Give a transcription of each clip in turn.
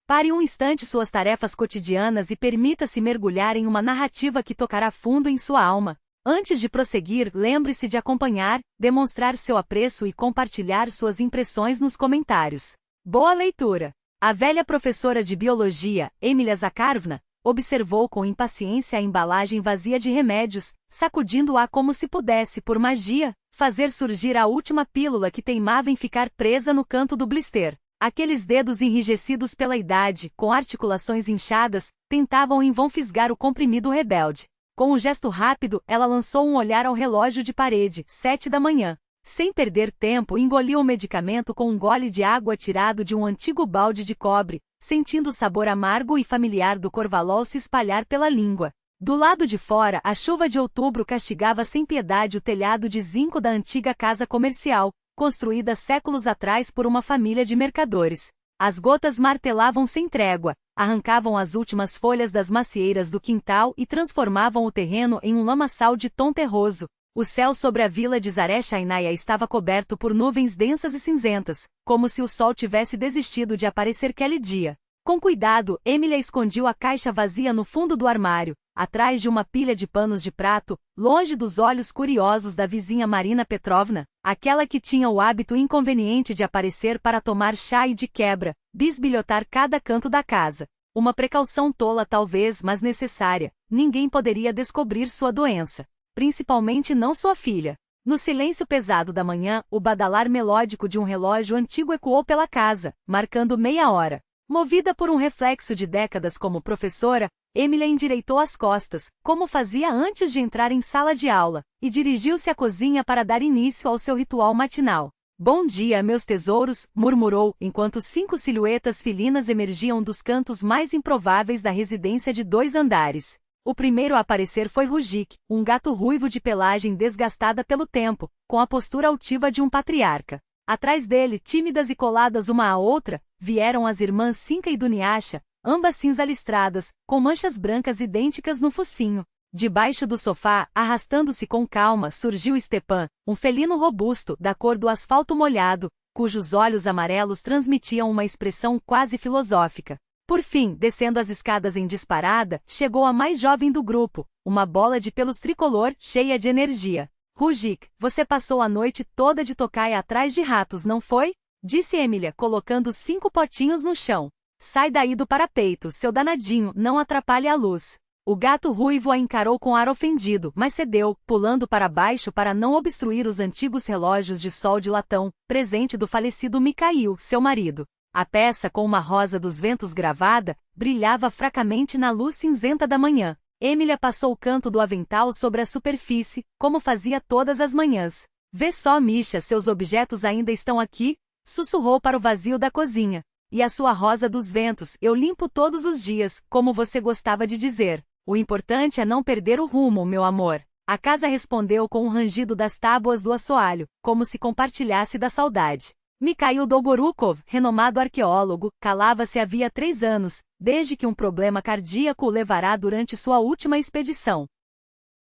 Pare um instante suas tarefas cotidianas e permita-se mergulhar em uma narrativa que tocará fundo em sua alma. Antes de prosseguir, lembre-se de acompanhar, demonstrar seu apreço e compartilhar suas impressões nos comentários. Boa leitura! A velha professora de biologia, Emilia Zakharovna, observou com impaciência a embalagem vazia de remédios, sacudindo-a como se pudesse, por magia, fazer surgir a última pílula que teimava em ficar presa no canto do blister. Aqueles dedos enrijecidos pela idade, com articulações inchadas, tentavam em vão fisgar o comprimido rebelde. Com um gesto rápido, ela lançou um olhar ao relógio de parede, 7 da manhã. Sem perder tempo, engoliu o medicamento com um gole de água tirado de um antigo balde de cobre, sentindo o sabor amargo e familiar do corvalol se espalhar pela língua. Do lado de fora, a chuva de outubro castigava sem piedade o telhado de zinco da antiga casa comercial, construída séculos atrás por uma família de mercadores. As gotas martelavam sem trégua, arrancavam as últimas folhas das macieiras do quintal e transformavam o terreno em um lamaçal de tom terroso. O céu sobre a vila de Zarechainaia estava coberto por nuvens densas e cinzentas, como se o sol tivesse desistido de aparecer aquele dia. Com cuidado, Emilia escondiu a caixa vazia no fundo do armário, atrás de uma pilha de panos de prato, longe dos olhos curiosos da vizinha Marina Petrovna, aquela que tinha o hábito inconveniente de aparecer para tomar chá e de quebra, bisbilhotar cada canto da casa. Uma precaução tola talvez, mas necessária. Ninguém poderia descobrir sua doença. Principalmente não sua filha. No silêncio pesado da manhã, o badalar melódico de um relógio antigo ecoou pela casa, marcando meia hora. Movida por um reflexo de décadas como professora, Emilia endireitou as costas, como fazia antes de entrar em sala de aula, e dirigiu-se à cozinha para dar início ao seu ritual matinal. Bom dia, meus tesouros, murmurou, enquanto 5 silhuetas felinas emergiam dos cantos mais improváveis da residência de 2 andares. O primeiro a aparecer foi Rujik, um gato ruivo de pelagem desgastada pelo tempo, com a postura altiva de um patriarca. Atrás dele, tímidas e coladas uma à outra, vieram as irmãs Sinka e Dunyasha, ambas cinza listradas, com manchas brancas idênticas no focinho. Debaixo do sofá, arrastando-se com calma, surgiu Stepan, um felino robusto, da cor do asfalto molhado, cujos olhos amarelos transmitiam uma expressão quase filosófica. Por fim, descendo as escadas em disparada, chegou a mais jovem do grupo, uma bola de pelos tricolor, cheia de energia. Rujik, você passou a noite toda de tocaia atrás de ratos, não foi? Disse Emilia, colocando 5 potinhos no chão. Sai daí do parapeito, seu danadinho, não atrapalhe a luz. O gato ruivo a encarou com ar ofendido, mas cedeu, pulando para baixo para não obstruir os antigos relógios de sol de latão, presente do falecido Mikhail, seu marido. A peça com uma rosa dos ventos gravada, brilhava fracamente na luz cinzenta da manhã. Emilia passou o canto do avental sobre a superfície, como fazia todas as manhãs. Vê só, Misha, seus objetos ainda estão aqui? Sussurrou para o vazio da cozinha. E a sua rosa dos ventos, eu limpo todos os dias, como você gostava de dizer. O importante é não perder o rumo, meu amor. A casa respondeu com um rangido das tábuas do assoalho, como se compartilhasse da saudade. Mikhail Dolgorukov, renomado arqueólogo, calava-se havia 3 anos, desde que um problema cardíaco o levará durante sua última expedição.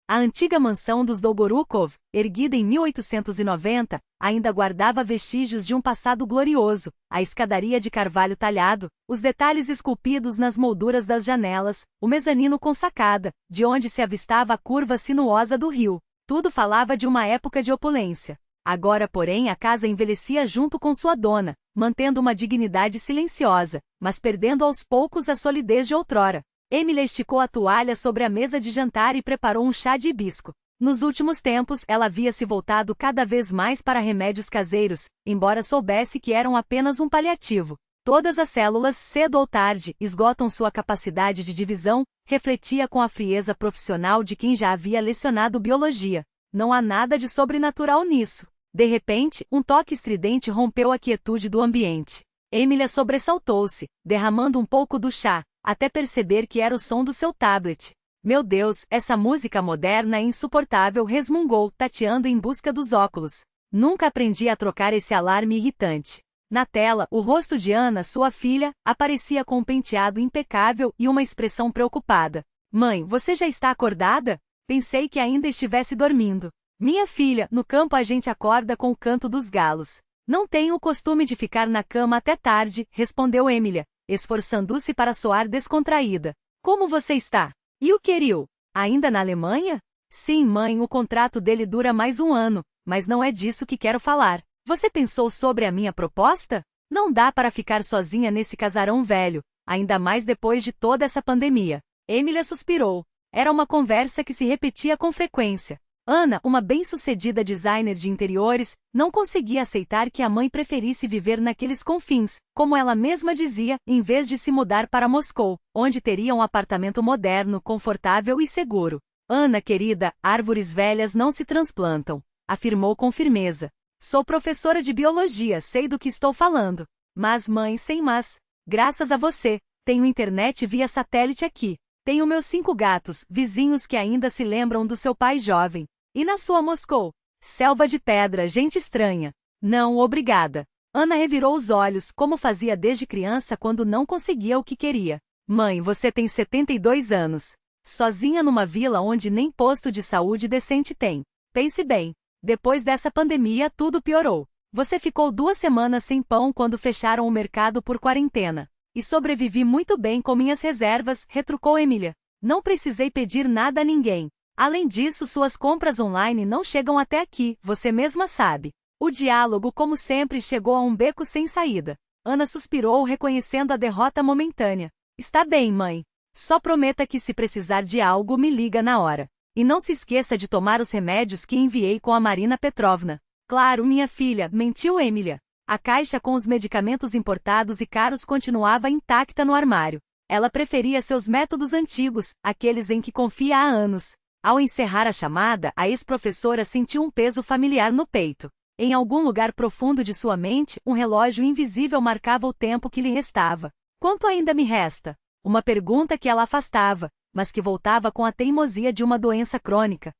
A antiga mansão dos Dolgorukov, erguida em 1890, ainda guardava vestígios de um passado glorioso, a escadaria de carvalho talhado, os detalhes esculpidos nas molduras das janelas, o mezanino com sacada, de onde se avistava a curva sinuosa do rio. Tudo falava de uma época de opulência. Agora, porém, a casa envelhecia junto com sua dona, mantendo uma dignidade silenciosa, mas perdendo aos poucos a solidez de outrora. Emilia esticou a toalha sobre a mesa de jantar e preparou um chá de hibisco. Nos últimos tempos, ela havia se voltado cada vez mais para remédios caseiros, embora soubesse que eram apenas um paliativo. Todas as células, cedo ou tarde, esgotam sua capacidade de divisão, refletia com a frieza profissional de quem já havia lecionado biologia. Não há nada de sobrenatural nisso. De repente, um toque estridente rompeu a quietude do ambiente. Emilia sobressaltou-se, derramando um pouco do chá, até perceber que era o som do seu tablet. Meu Deus, essa música moderna é insuportável, resmungou, tateando em busca dos óculos. Nunca aprendi a trocar esse alarme irritante. Na tela, o rosto de Ana, sua filha, aparecia com um penteado impecável e uma expressão preocupada. Mãe, você já está acordada? Pensei que ainda estivesse dormindo. Minha filha, no campo a gente acorda com o canto dos galos. Não tenho o costume de ficar na cama até tarde, respondeu Emilia, esforçando-se para soar descontraída. Como você está? E o Kirill? Ainda na Alemanha? Sim, mãe, o contrato dele dura mais um ano, mas não é disso que quero falar. Você pensou sobre a minha proposta? Não dá para ficar sozinha nesse casarão velho, ainda mais depois de toda essa pandemia. Emília suspirou. Era uma conversa que se repetia com frequência. Ana, uma bem-sucedida designer de interiores, não conseguia aceitar que a mãe preferisse viver naqueles confins, como ela mesma dizia, em vez de se mudar para Moscou, onde teria um apartamento moderno, confortável e seguro. Ana, querida, árvores velhas não se transplantam, afirmou com firmeza. Sou professora de biologia, sei do que estou falando. Mas, mãe, sem mas. Graças a você, tenho internet via satélite aqui. Tenho meus 5 gatos, vizinhos que ainda se lembram do seu pai jovem. E na sua Moscou? Selva de pedra, gente estranha. Não, obrigada. Ana revirou os olhos, como fazia desde criança quando não conseguia o que queria. Mãe, você tem 72 anos. Sozinha numa vila onde nem posto de saúde decente tem. Pense bem. Depois dessa pandemia, tudo piorou. Você ficou 2 semanas sem pão quando fecharam o mercado por quarentena. E sobrevivi muito bem com minhas reservas, retrucou Emília. Não precisei pedir nada a ninguém. Além disso, suas compras online não chegam até aqui, você mesma sabe. O diálogo, como sempre, chegou a um beco sem saída. Ana suspirou, reconhecendo a derrota momentânea. Está bem, mãe. Só prometa que se precisar de algo, me liga na hora. E não se esqueça de tomar os remédios que enviei com a Marina Petrovna. Claro, minha filha, mentiu Emília. A caixa com os medicamentos importados e caros continuava intacta no armário. Ela preferia seus métodos antigos, aqueles em que confia há anos. Ao encerrar a chamada, a ex-professora sentiu um peso familiar no peito. Em algum lugar profundo de sua mente, um relógio invisível marcava o tempo que lhe restava. Quanto ainda me resta? Uma pergunta que ela afastava, mas que voltava com a teimosia de uma doença crônica.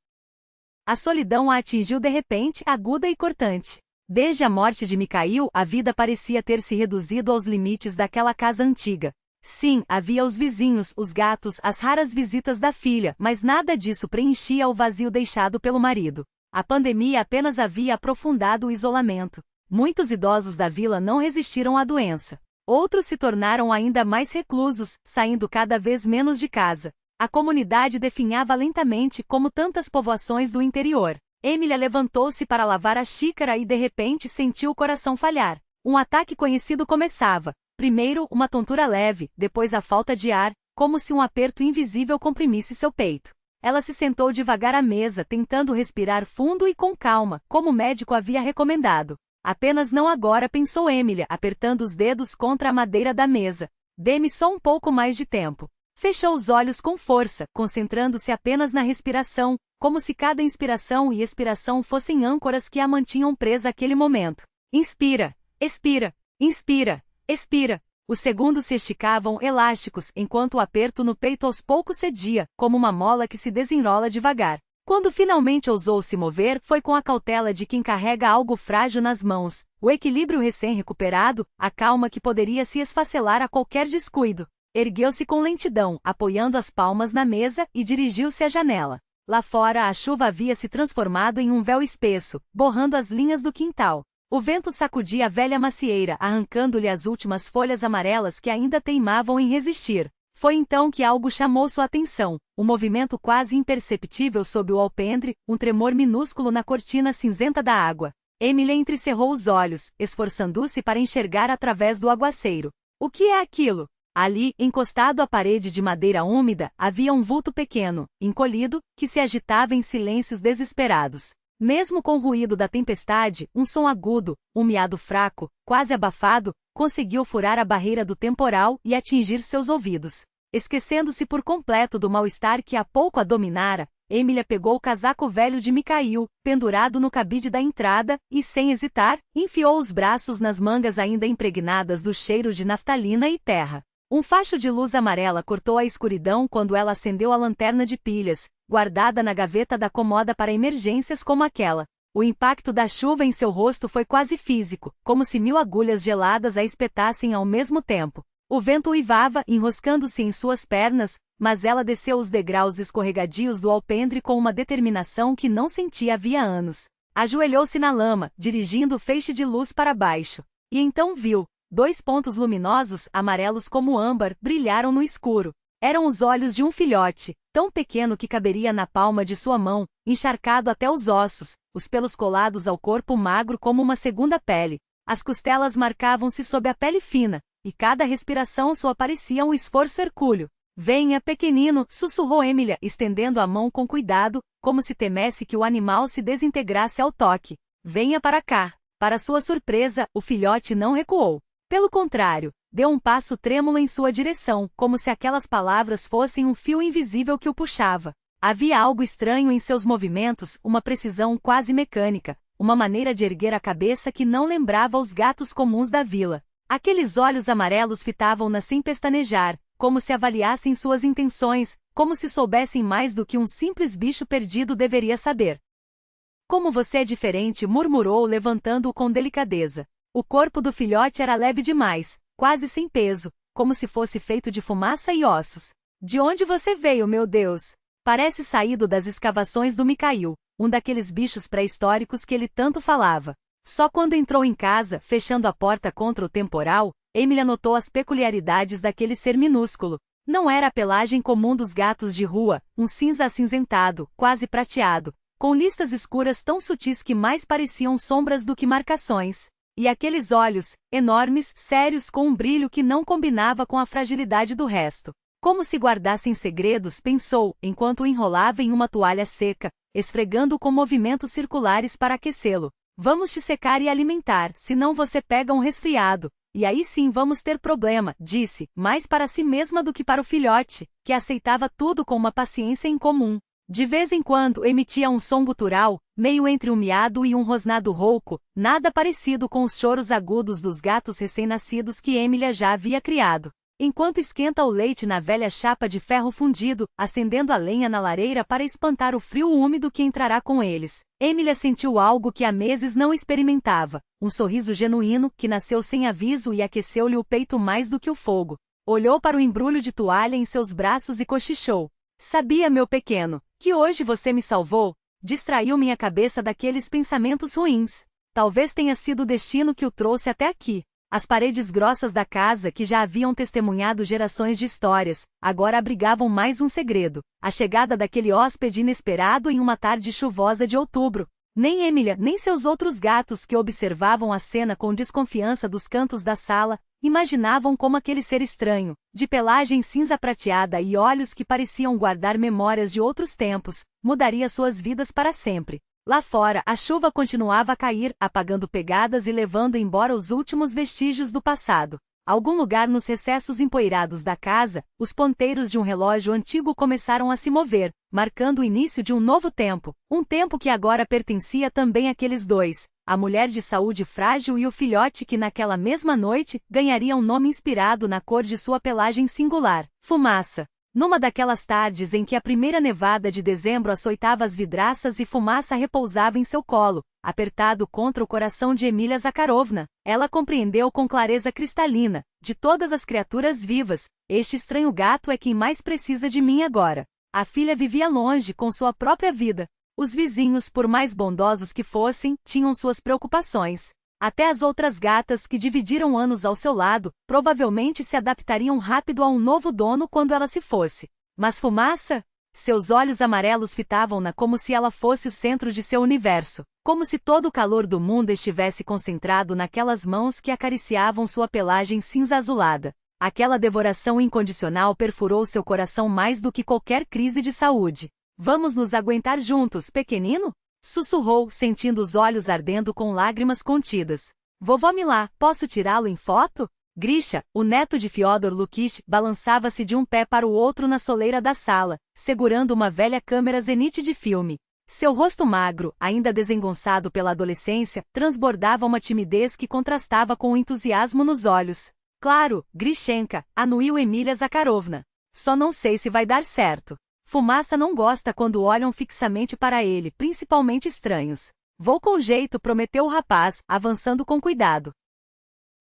A solidão a atingiu de repente, aguda e cortante. Desde a morte de Mikhail, a vida parecia ter se reduzido aos limites daquela casa antiga. Sim, havia os vizinhos, os gatos, as raras visitas da filha, mas nada disso preenchia o vazio deixado pelo marido. A pandemia apenas havia aprofundado o isolamento. Muitos idosos da vila não resistiram à doença. Outros se tornaram ainda mais reclusos, saindo cada vez menos de casa. A comunidade definhava lentamente como tantas povoações do interior. Emília levantou-se para lavar a xícara e de repente sentiu o coração falhar. Um ataque conhecido começava. Primeiro, uma tontura leve, depois a falta de ar, como se um aperto invisível comprimisse seu peito. Ela se sentou devagar à mesa, tentando respirar fundo e com calma, como o médico havia recomendado. Apenas não agora, pensou Emília, apertando os dedos contra a madeira da mesa. Dê-me só um pouco mais de tempo. Fechou os olhos com força, concentrando-se apenas na respiração, como se cada inspiração e expiração fossem âncoras que a mantinham presa àquele momento. Inspira, expira, inspira, expira. Os segundos se esticavam elásticos, enquanto o aperto no peito aos poucos cedia, como uma mola que se desenrola devagar. Quando finalmente ousou se mover, foi com a cautela de quem carrega algo frágil nas mãos, o equilíbrio recém-recuperado, a calma que poderia se esfacelar a qualquer descuido. Ergueu-se com lentidão, apoiando as palmas na mesa, e dirigiu-se à janela. Lá fora a chuva havia se transformado em um véu espesso, borrando as linhas do quintal. O vento sacudia a velha macieira, arrancando-lhe as últimas folhas amarelas que ainda teimavam em resistir. Foi então que algo chamou sua atenção, um movimento quase imperceptível sob o alpendre, um tremor minúsculo na cortina cinzenta da água. Emília entrecerrou os olhos, esforçando-se para enxergar através do aguaceiro. O que é aquilo? Ali, encostado à parede de madeira úmida, havia um vulto pequeno, encolhido, que se agitava em silêncios desesperados. Mesmo com o ruído da tempestade, um som agudo, um miado fraco, quase abafado, conseguiu furar a barreira do temporal e atingir seus ouvidos. Esquecendo-se por completo do mal-estar que há pouco a dominara, Emília pegou o casaco velho de Mikhail, pendurado no cabide da entrada, e sem hesitar, enfiou os braços nas mangas ainda impregnadas do cheiro de naftalina e terra. Um facho de luz amarela cortou a escuridão quando ela acendeu a lanterna de pilhas, guardada na gaveta da comoda para emergências como aquela. O impacto da chuva em seu rosto foi quase físico, como se 1000 agulhas geladas a espetassem ao mesmo tempo. O vento uivava, enroscando-se em suas pernas, mas ela desceu os degraus escorregadios do alpendre com uma determinação que não sentia havia anos. Ajoelhou-se na lama, dirigindo o feixe de luz para baixo. E então viu. 2 pontos luminosos, amarelos como âmbar, brilharam no escuro. Eram os olhos de um filhote, tão pequeno que caberia na palma de sua mão, encharcado até os ossos, os pelos colados ao corpo magro como uma segunda pele. As costelas marcavam-se sob a pele fina, e cada respiração sua parecia um esforço hercúleo. Venha, pequenino, sussurrou Emilia, estendendo a mão com cuidado, como se temesse que o animal se desintegrasse ao toque. Venha para cá. Para sua surpresa, o filhote não recuou. Pelo contrário, deu um passo trêmulo em sua direção, como se aquelas palavras fossem um fio invisível que o puxava. Havia algo estranho em seus movimentos, uma precisão quase mecânica, uma maneira de erguer a cabeça que não lembrava os gatos comuns da vila. Aqueles olhos amarelos fitavam-na sem pestanejar, como se avaliassem suas intenções, como se soubessem mais do que um simples bicho perdido deveria saber. Como você é diferente, murmurou, levantando-o com delicadeza. O corpo do filhote era leve demais, quase sem peso, como se fosse feito de fumaça e ossos. De onde você veio, meu Deus? Parece saído das escavações do Mikhail, um daqueles bichos pré-históricos que ele tanto falava. Só quando entrou em casa, fechando a porta contra o temporal, Emilia notou as peculiaridades daquele ser minúsculo. Não era a pelagem comum dos gatos de rua, um cinza acinzentado, quase prateado, com listas escuras tão sutis que mais pareciam sombras do que marcações. E aqueles olhos, enormes, sérios, com um brilho que não combinava com a fragilidade do resto. Como se guardassem segredos, pensou, enquanto o enrolava em uma toalha seca, esfregando-o com movimentos circulares para aquecê-lo. Vamos te secar e alimentar, senão você pega um resfriado. E aí sim vamos ter problema, disse, mais para si mesma do que para o filhote, que aceitava tudo com uma paciência incomum. De vez em quando emitia um som gutural, meio entre um miado e um rosnado rouco, nada parecido com os choros agudos dos gatos recém-nascidos que Emilia já havia criado. Enquanto esquenta o leite na velha chapa de ferro fundido, acendendo a lenha na lareira para espantar o frio úmido que entrará com eles, Emilia sentiu algo que há meses não experimentava, um sorriso genuíno que nasceu sem aviso e aqueceu-lhe o peito mais do que o fogo. Olhou para o embrulho de toalha em seus braços e cochichou. Sabia, meu pequeno, que hoje você me salvou? Distraiu minha cabeça daqueles pensamentos ruins. Talvez tenha sido o destino que o trouxe até aqui. As paredes grossas da casa, que já haviam testemunhado gerações de histórias, agora abrigavam mais um segredo: a chegada daquele hóspede inesperado em uma tarde chuvosa de outubro. Nem Emilia, nem seus outros gatos, que observavam a cena com desconfiança dos cantos da sala, imaginavam como aquele ser estranho, de pelagem cinza prateada e olhos que pareciam guardar memórias de outros tempos, mudaria suas vidas para sempre. Lá fora, a chuva continuava a cair, apagando pegadas e levando embora os últimos vestígios do passado. Algum lugar nos recessos empoeirados da casa, os ponteiros de um relógio antigo começaram a se mover, marcando o início de um novo tempo, um tempo que agora pertencia também àqueles dois, a mulher de saúde frágil e o filhote que naquela mesma noite ganharia um nome inspirado na cor de sua pelagem singular: Fumaça. Numa daquelas tardes em que a primeira nevada de dezembro açoitava as vidraças e Fumaça repousava em seu colo, apertado contra o coração de Emilia Zakharovna, ela compreendeu com clareza cristalina: de todas as criaturas vivas, este estranho gato é quem mais precisa de mim agora. A filha vivia longe com sua própria vida. Os vizinhos, por mais bondosos que fossem, tinham suas preocupações. Até as outras gatas que dividiram anos ao seu lado, provavelmente se adaptariam rápido a um novo dono quando ela se fosse. Mas Fumaça? Seus olhos amarelos fitavam-na como se ela fosse o centro de seu universo, como se todo o calor do mundo estivesse concentrado naquelas mãos que acariciavam sua pelagem cinza azulada. Aquela devoração incondicional perfurou seu coração mais do que qualquer crise de saúde. Vamos nos aguentar juntos, pequenino? Sussurrou, sentindo os olhos ardendo com lágrimas contidas. Vovó Milá, posso tirá-lo em foto? Grisha, o neto de Fyodor Lukich, balançava-se de um pé para o outro na soleira da sala, segurando uma velha câmera Zenit de filme. Seu rosto magro, ainda desengonçado pela adolescência, transbordava uma timidez que contrastava com o entusiasmo nos olhos. Claro, Grishenka, anuiu Emilia Zakharovna. Só não sei se vai dar certo. Fumaça não gosta quando olham fixamente para ele, principalmente estranhos. Vou com jeito, prometeu o rapaz, avançando com cuidado.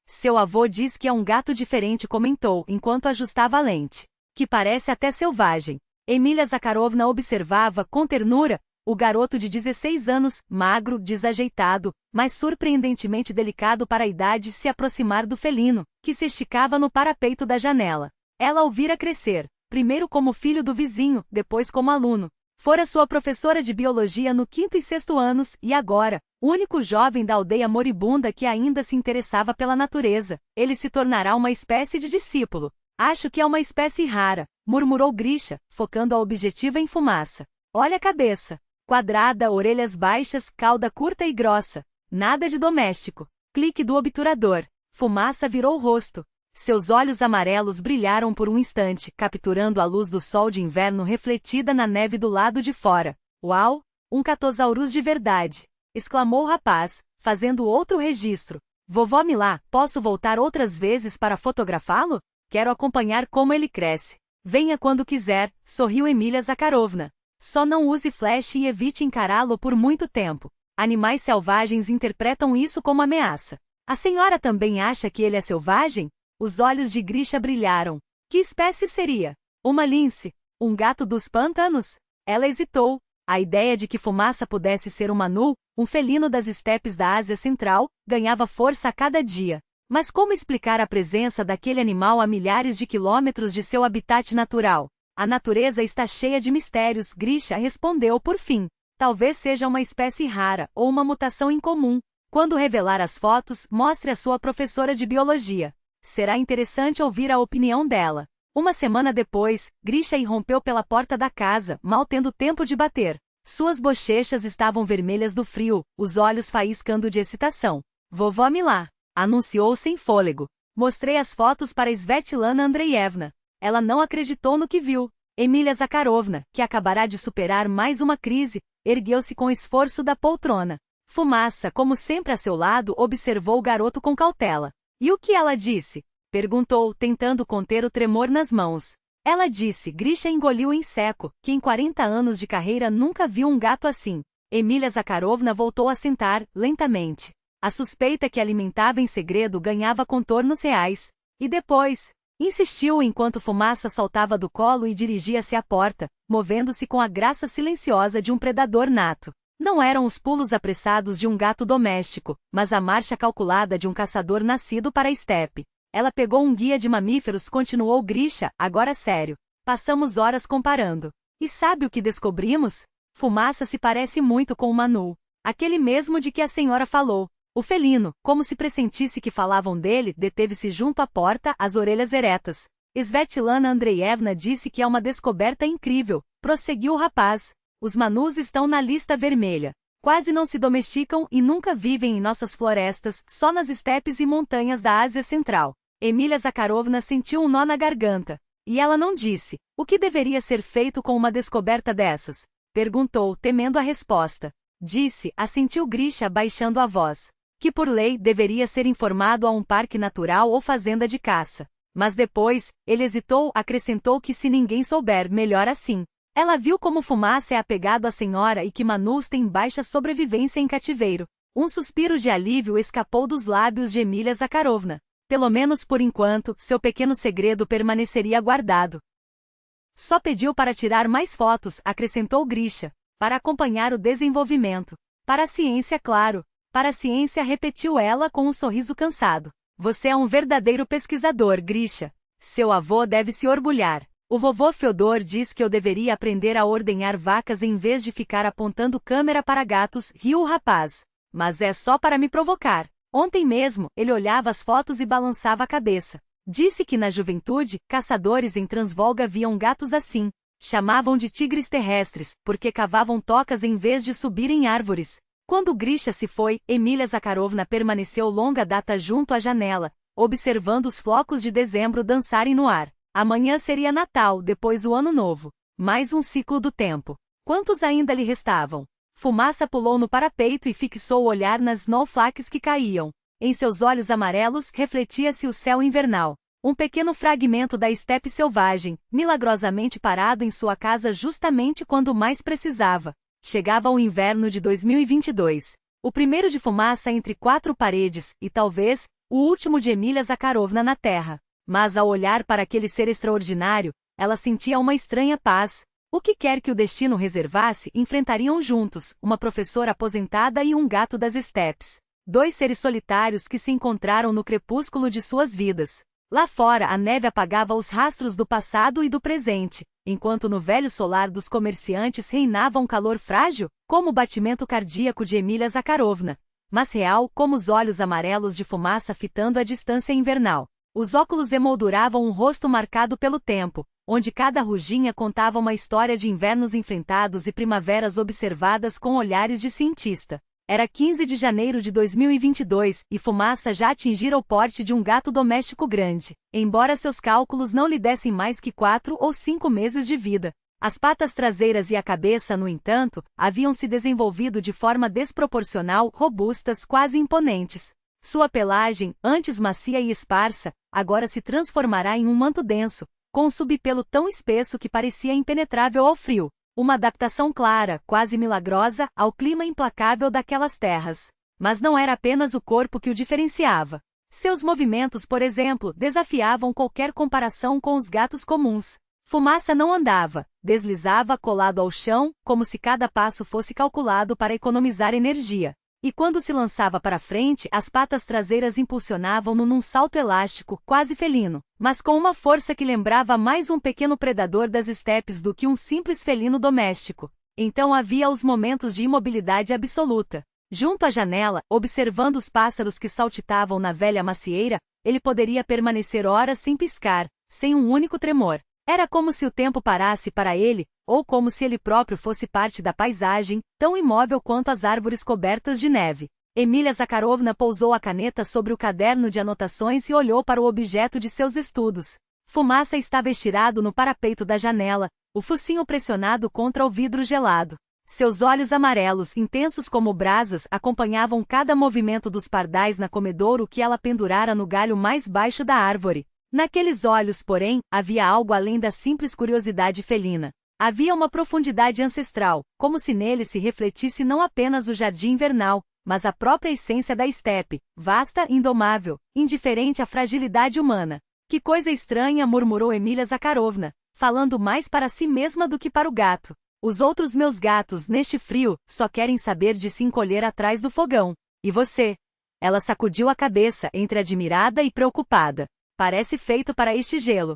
Seu avô diz que é um gato diferente, comentou, enquanto ajustava a lente. Que parece até selvagem. Emilia Zakharovna observava, com ternura, O garoto de 16 anos, magro, desajeitado, mas surpreendentemente delicado para a idade, se aproximar do felino, que se esticava no parapeito da janela. Ela o vira crescer, primeiro como filho do vizinho, depois como aluno. Fora sua professora de biologia no 5º e 6º anos, e agora, o único jovem da aldeia moribunda que ainda se interessava pela natureza. Ele se tornará uma espécie de discípulo. Acho que é uma espécie rara, murmurou Grisha, focando a objetiva em Fumaça. Olha a cabeça. Quadrada, orelhas baixas, cauda curta e grossa. Nada de doméstico. Clique do obturador. Fumaça virou o rosto. Seus olhos amarelos brilharam por um instante, capturando a luz do sol de inverno refletida na neve do lado de fora. Uau! Um catosaurus de verdade! Exclamou o rapaz, fazendo outro registro. Vovó Milá, posso voltar outras vezes para fotografá-lo? Quero acompanhar como ele cresce. Venha quando quiser, sorriu Emília Zakharovna. Só não use flash e evite encará-lo por muito tempo. Animais selvagens interpretam isso como ameaça. A senhora também acha que ele é selvagem? Os olhos de Grisha brilharam. Que espécie seria? Uma lince? Um gato dos pântanos? Ela hesitou. A ideia de que Fumaça pudesse ser um manu, um felino das estepes da Ásia Central, ganhava força a cada dia. Mas como explicar a presença daquele animal a milhares de quilômetros de seu habitat natural? A natureza está cheia de mistérios, Grisha respondeu por fim. Talvez seja uma espécie rara, ou uma mutação incomum. Quando revelar as fotos, mostre a sua professora de biologia. Será interessante ouvir a opinião dela. Uma semana depois, Grisha irrompeu pela porta da casa, mal tendo tempo de bater. Suas bochechas estavam vermelhas do frio, os olhos faiscando de excitação. Vovó Milá, anunciou sem fôlego. Mostrei as fotos para Svetlana Andreevna. Ela não acreditou no que viu. Emília Zakharovna, que acabará de superar mais uma crise, ergueu-se com esforço da poltrona. Fumaça, como sempre a seu lado, observou o garoto com cautela. E o que ela disse? Perguntou, tentando conter o tremor nas mãos. Ela disse, Grisha engoliu em seco, que em 40 anos de carreira nunca viu um gato assim. Emília Zakharovna voltou a sentar, lentamente. A suspeita que alimentava em segredo ganhava contornos reais. E depois? Insistiu enquanto Fumaça saltava do colo e dirigia-se à porta, movendo-se com a graça silenciosa de um predador nato. Não eram os pulos apressados de um gato doméstico, mas a marcha calculada de um caçador nascido para a estepe. Ela pegou um guia de mamíferos, continuou Grisha, agora sério. Passamos horas comparando. E sabe o que descobrimos? Fumaça se parece muito com o Manu. Aquele mesmo de que a senhora falou. O felino, como se pressentisse que falavam dele, deteve-se junto à porta, as orelhas eretas. Svetlana Andreevna disse que é uma descoberta incrível, prosseguiu o rapaz. Os manus estão na lista vermelha. Quase não se domesticam e nunca vivem em nossas florestas, só nas estepes e montanhas da Ásia Central. Emília Zakharovna sentiu um nó na garganta. E ela não disse. O que deveria ser feito com uma descoberta dessas? Perguntou, temendo a resposta. Disse, assentiu Grisha baixando a voz. Que por lei deveria ser informado a um parque natural ou fazenda de caça. Mas depois, ele hesitou, acrescentou que se ninguém souber, melhor assim. Ela viu como Fumaça é apegado à senhora e que manus têm baixa sobrevivência em cativeiro. Um suspiro de alívio escapou dos lábios de Emília Zakharovna. Pelo menos por enquanto, seu pequeno segredo permaneceria guardado. Só pediu para tirar mais fotos, acrescentou Grisha. Para acompanhar o desenvolvimento. Para a ciência, claro. Para a ciência, repetiu ela com um sorriso cansado. Você é um verdadeiro pesquisador, Grisha. Seu avô deve se orgulhar. O vovô Fyodor diz que eu deveria aprender a ordenhar vacas em vez de ficar apontando câmera para gatos, riu o rapaz. Mas é só para me provocar. Ontem mesmo, ele olhava as fotos e balançava a cabeça. Disse que na juventude, caçadores em Transvolga viam gatos assim. Chamavam de tigres terrestres, porque cavavam tocas em vez de subir em árvores. Quando Grisha se foi, Emília Zakharovna permaneceu longa data junto à janela, observando os flocos de dezembro dançarem no ar. Amanhã seria Natal, depois o Ano Novo. Mais um ciclo do tempo. Quantos ainda lhe restavam? Fumaça pulou no parapeito e fixou o olhar nas snowflakes que caíam. Em seus olhos amarelos refletia-se o céu invernal. Um pequeno fragmento da estepe selvagem, milagrosamente parado em sua casa justamente quando mais precisava. Chegava o inverno de 2022. O primeiro de Fumaça entre quatro paredes, e talvez, o último de Emília Zakharovna na Terra. Mas ao olhar para aquele ser extraordinário, ela sentia uma estranha paz. O que quer que o destino reservasse, enfrentariam juntos, uma professora aposentada e um gato das estepes. Dois seres solitários que se encontraram no crepúsculo de suas vidas. Lá fora a neve apagava os rastros do passado e do presente, enquanto no velho solar dos comerciantes reinava um calor frágil, como o batimento cardíaco de Emília Zakharovna, mas real como os olhos amarelos de fumaça fitando a distância invernal. Os óculos emolduravam um rosto marcado pelo tempo, onde cada ruginha contava uma história de invernos enfrentados e primaveras observadas com olhares de cientista. Era 15 de janeiro de 2022 e Fumaça já atingira o porte de um gato doméstico grande, embora seus cálculos não lhe dessem mais que 4 ou 5 meses de vida. As patas traseiras e a cabeça, no entanto, haviam se desenvolvido de forma desproporcional, robustas, quase imponentes. Sua pelagem, antes macia e esparsa, agora se transformará em um manto denso, com um subpelo tão espesso que parecia impenetrável ao frio. Uma adaptação clara, quase milagrosa, ao clima implacável daquelas terras. Mas não era apenas o corpo que o diferenciava. Seus movimentos, por exemplo, desafiavam qualquer comparação com os gatos comuns. Fumaça não andava, deslizava colado ao chão, como se cada passo fosse calculado para economizar energia. E quando se lançava para frente, as patas traseiras impulsionavam-no num salto elástico, quase felino, mas com uma força que lembrava mais um pequeno predador das estepes do que um simples felino doméstico. Então havia os momentos de imobilidade absoluta. Junto à janela, observando os pássaros que saltitavam na velha macieira, ele poderia permanecer horas sem piscar, sem um único tremor. Era como se o tempo parasse para ele, ou como se ele próprio fosse parte da paisagem, tão imóvel quanto as árvores cobertas de neve. Emília Zakharovna pousou a caneta sobre o caderno de anotações e olhou para o objeto de seus estudos. Fumaça estava estirado no parapeito da janela, o focinho pressionado contra o vidro gelado. Seus olhos amarelos, intensos como brasas, acompanhavam cada movimento dos pardais na comedouro que ela pendurara no galho mais baixo da árvore. Naqueles olhos, porém, havia algo além da simples curiosidade felina. Havia uma profundidade ancestral, como se nele se refletisse não apenas o jardim invernal, mas a própria essência da estepe, vasta, indomável, indiferente à fragilidade humana. Que coisa estranha, murmurou Emília Zakharovna, falando mais para si mesma do que para o gato. Os outros meus gatos, neste frio, só querem saber de se encolher atrás do fogão. E você? Ela sacudiu a cabeça, entre admirada e preocupada. Parece feito para este gelo.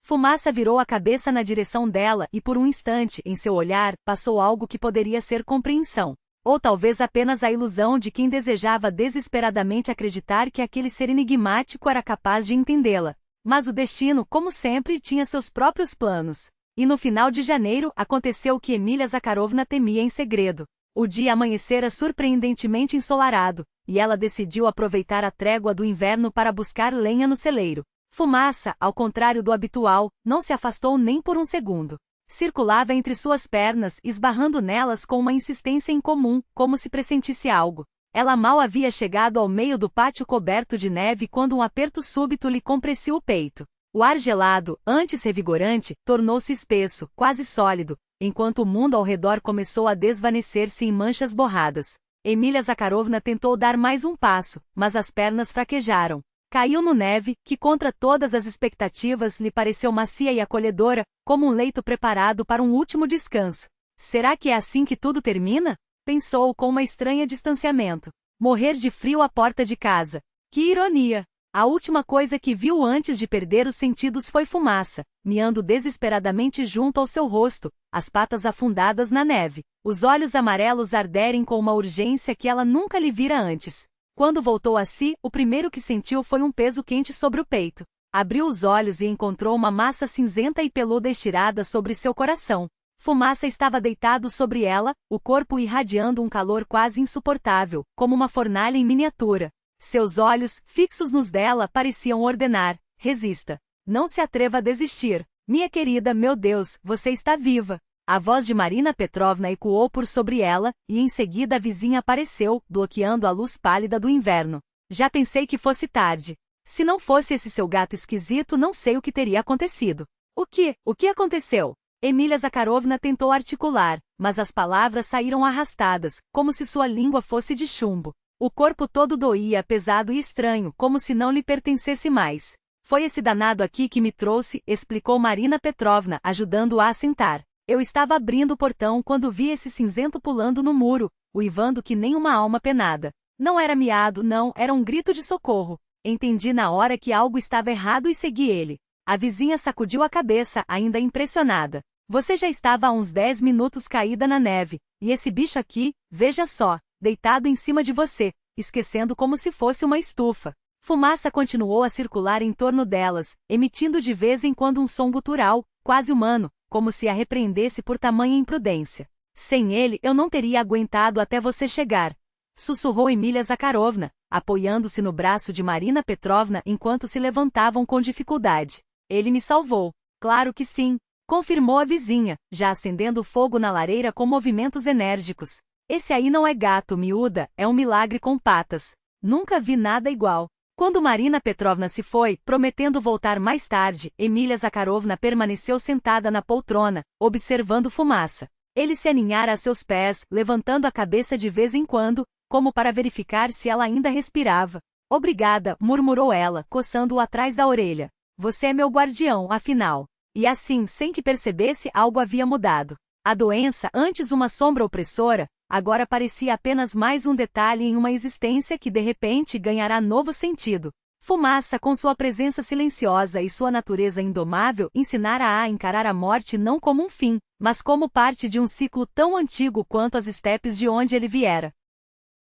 Fumaça virou a cabeça na direção dela e por um instante, em seu olhar, passou algo que poderia ser compreensão. Ou talvez apenas a ilusão de quem desejava desesperadamente acreditar que aquele ser enigmático era capaz de entendê-la. Mas o destino, como sempre, tinha seus próprios planos. E no final de janeiro, aconteceu o que Emília Zakharovna temia em segredo. O dia amanhecera surpreendentemente ensolarado, e ela decidiu aproveitar a trégua do inverno para buscar lenha no celeiro. Fumaça, ao contrário do habitual, não se afastou nem por um segundo. Circulava entre suas pernas, esbarrando nelas com uma insistência incomum, como se pressentisse algo. Ela mal havia chegado ao meio do pátio coberto de neve quando um aperto súbito lhe compressiu o peito. O ar gelado, antes revigorante, tornou-se espesso, quase sólido, enquanto o mundo ao redor começou a desvanecer-se em manchas borradas. Emília Zakharovna tentou dar mais um passo, mas as pernas fraquejaram. Caiu no neve, que contra todas as expectativas lhe pareceu macia e acolhedora, como um leito preparado para um último descanso. Será que é assim que tudo termina? Pensou com uma estranha distanciamento. Morrer de frio à porta de casa. Que ironia! A última coisa que viu antes de perder os sentidos foi Fumaça, miando desesperadamente junto ao seu rosto, as patas afundadas na neve, os olhos amarelos arderem com uma urgência que ela nunca lhe vira antes. Quando voltou a si, o primeiro que sentiu foi um peso quente sobre o peito. Abriu os olhos e encontrou uma massa cinzenta e peluda estirada sobre seu coração. Fumaça estava deitado sobre ela, o corpo irradiando um calor quase insuportável, como uma fornalha em miniatura. Seus olhos, fixos nos dela, pareciam ordenar: resista. Não se atreva a desistir. Minha querida, meu Deus, você está viva. A voz de Marina Petrovna ecoou por sobre ela, e em seguida a vizinha apareceu, bloqueando a luz pálida do inverno. Já pensei que fosse tarde. Se não fosse esse seu gato esquisito, não sei o que teria acontecido. O que aconteceu? Emília Zakharovna tentou articular, mas as palavras saíram arrastadas, como se sua língua fosse de chumbo. O corpo todo doía, pesado e estranho, como se não lhe pertencesse mais. Foi esse danado aqui que me trouxe, explicou Marina Petrovna, ajudando-a a sentar. Eu estava abrindo o portão quando vi esse cinzento pulando no muro, uivando que nem uma alma penada. Não era miado, não, era um grito de socorro. Entendi na hora que algo estava errado e segui ele. A vizinha sacudiu a cabeça, ainda impressionada. Você já estava há uns 10 minutos caída na neve, e esse bicho aqui, veja só, deitado em cima de você, esquecendo como se fosse uma estufa. Fumaça continuou a circular em torno delas, emitindo de vez em quando um som gutural, quase humano, como se a repreendesse por tamanha imprudência. Sem ele eu não teria aguentado até você chegar. Sussurrou Emília Zakharovna, apoiando-se no braço de Marina Petrovna enquanto se levantavam com dificuldade. Ele me salvou. Claro que sim, confirmou a vizinha, já acendendo fogo na lareira com movimentos enérgicos. Esse aí não é gato, miúda, é um milagre com patas. Nunca vi nada igual. Quando Marina Petrovna se foi, prometendo voltar mais tarde, Emília Zakharovna permaneceu sentada na poltrona, observando Fumaça. Ele se aninhara a seus pés, levantando a cabeça de vez em quando, como para verificar se ela ainda respirava. Obrigada, murmurou ela, coçando-o atrás da orelha. Você é meu guardião, afinal. E assim, sem que percebesse, algo havia mudado. A doença, antes uma sombra opressora, agora parecia apenas mais um detalhe em uma existência que de repente ganhará novo sentido. Fumaça, com sua presença silenciosa e sua natureza indomável, ensinara-a a encarar a morte não como um fim, mas como parte de um ciclo tão antigo quanto as estepes de onde ele viera.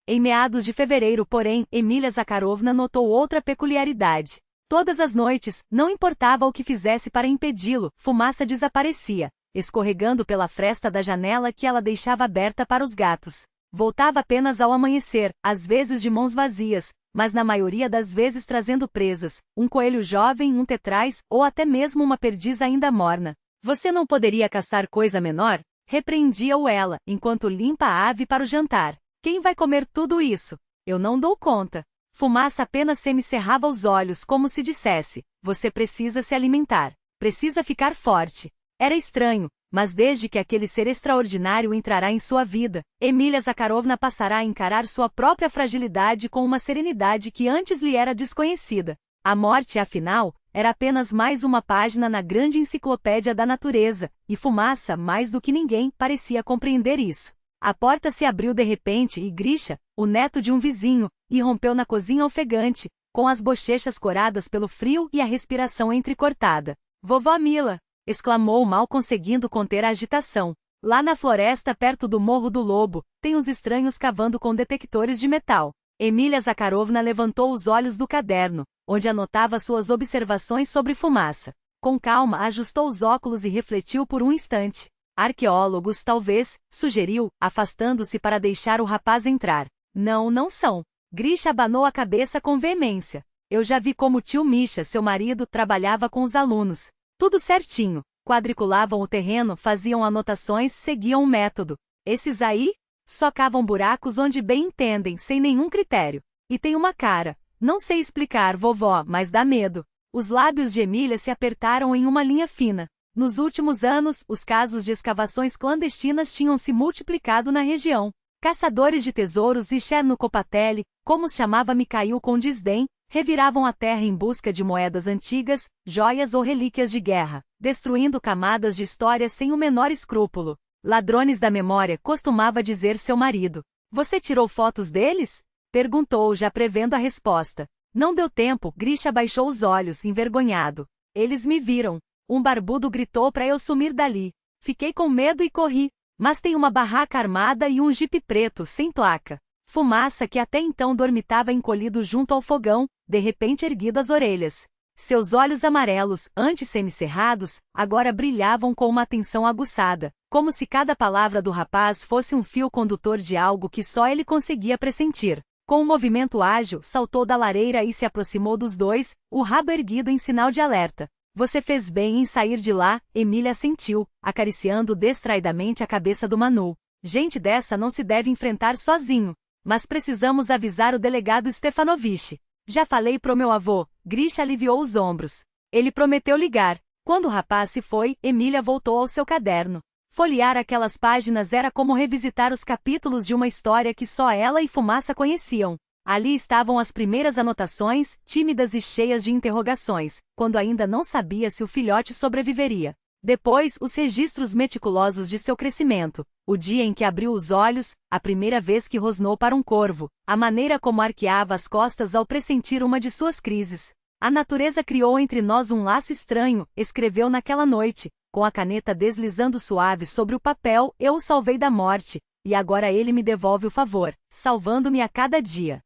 Em meados de fevereiro, porém, Emília Zakharovna notou outra peculiaridade. Todas as noites, não importava o que fizesse para impedi-lo, Fumaça desaparecia, escorregando pela fresta da janela que ela deixava aberta para os gatos. Voltava apenas ao amanhecer, às vezes de mãos vazias, mas na maioria das vezes trazendo presas, um coelho jovem, um tetraz, ou até mesmo uma perdiz ainda morna. Você não poderia caçar coisa menor? Repreendia-o ela, enquanto limpa a ave para o jantar. Quem vai comer tudo isso? Eu não dou conta. Fumaça apenas semicerrava os olhos como se dissesse, você precisa se alimentar, precisa ficar forte. Era estranho, mas desde que aquele ser extraordinário entrará em sua vida, Emília Zakharovna passará a encarar sua própria fragilidade com uma serenidade que antes lhe era desconhecida. A morte, afinal, era apenas mais uma página na grande enciclopédia da natureza, e Fumaça, mais do que ninguém, parecia compreender isso. A porta se abriu de repente e Grisha, o neto de um vizinho, irrompeu na cozinha ofegante, com as bochechas coradas pelo frio e a respiração entrecortada. Vovó Mila! Exclamou mal conseguindo conter a agitação. Lá na floresta perto do Morro do Lobo, tem uns estranhos cavando com detectores de metal. Emília Zakharovna levantou os olhos do caderno, onde anotava suas observações sobre Fumaça. Com calma ajustou os óculos e refletiu por um instante. Arqueólogos talvez, sugeriu, afastando-se para deixar o rapaz entrar. Não, não são. Grisha abanou a cabeça com veemência. Eu já vi como o tio Misha, seu marido, trabalhava com os alunos. Tudo certinho. Quadriculavam o terreno, faziam anotações, seguiam um método. Esses aí? Só cavam buracos onde bem entendem, sem nenhum critério. E tem uma cara. Não sei explicar, vovó, mas dá medo. Os lábios de Emília se apertaram em uma linha fina. Nos últimos anos, os casos de escavações clandestinas tinham se multiplicado na região. Caçadores de tesouros e Chernukopatelli, como os chamava Mikhail com desdém, reviravam a terra em busca de moedas antigas, joias ou relíquias de guerra, destruindo camadas de história sem o menor escrúpulo. Ladrões da memória, costumava dizer seu marido. Você tirou fotos deles? Perguntou, já prevendo a resposta. Não deu tempo, Grisha baixou os olhos, envergonhado. Eles me viram. Um barbudo gritou para eu sumir dali. Fiquei com medo e corri. Mas tem uma barraca armada e um jipe preto, sem placa. Fumaça, que até então dormitava encolhido junto ao fogão, de repente erguido as orelhas. Seus olhos amarelos, antes semicerrados, agora brilhavam com uma atenção aguçada, como se cada palavra do rapaz fosse um fio condutor de algo que só ele conseguia pressentir. Com um movimento ágil, saltou da lareira e se aproximou dos dois, o rabo erguido em sinal de alerta. Você fez bem em sair de lá, Emília assentiu, acariciando distraidamente a cabeça do Manu. Gente dessa não se deve enfrentar sozinho. Mas precisamos avisar o delegado Stefanovich. Já falei pro meu avô. Grisha aliviou os ombros. Ele prometeu ligar. Quando o rapaz se foi, Emília voltou ao seu caderno. Folhear aquelas páginas era como revisitar os capítulos de uma história que só ela e Fumaça conheciam. Ali estavam as primeiras anotações, tímidas e cheias de interrogações, quando ainda não sabia se o filhote sobreviveria. Depois, os registros meticulosos de seu crescimento, o dia em que abriu os olhos, a primeira vez que rosnou para um corvo, a maneira como arqueava as costas ao pressentir uma de suas crises. A natureza criou entre nós um laço estranho, escreveu naquela noite, com a caneta deslizando suave sobre o papel, eu o salvei da morte, e agora ele me devolve o favor, salvando-me a cada dia.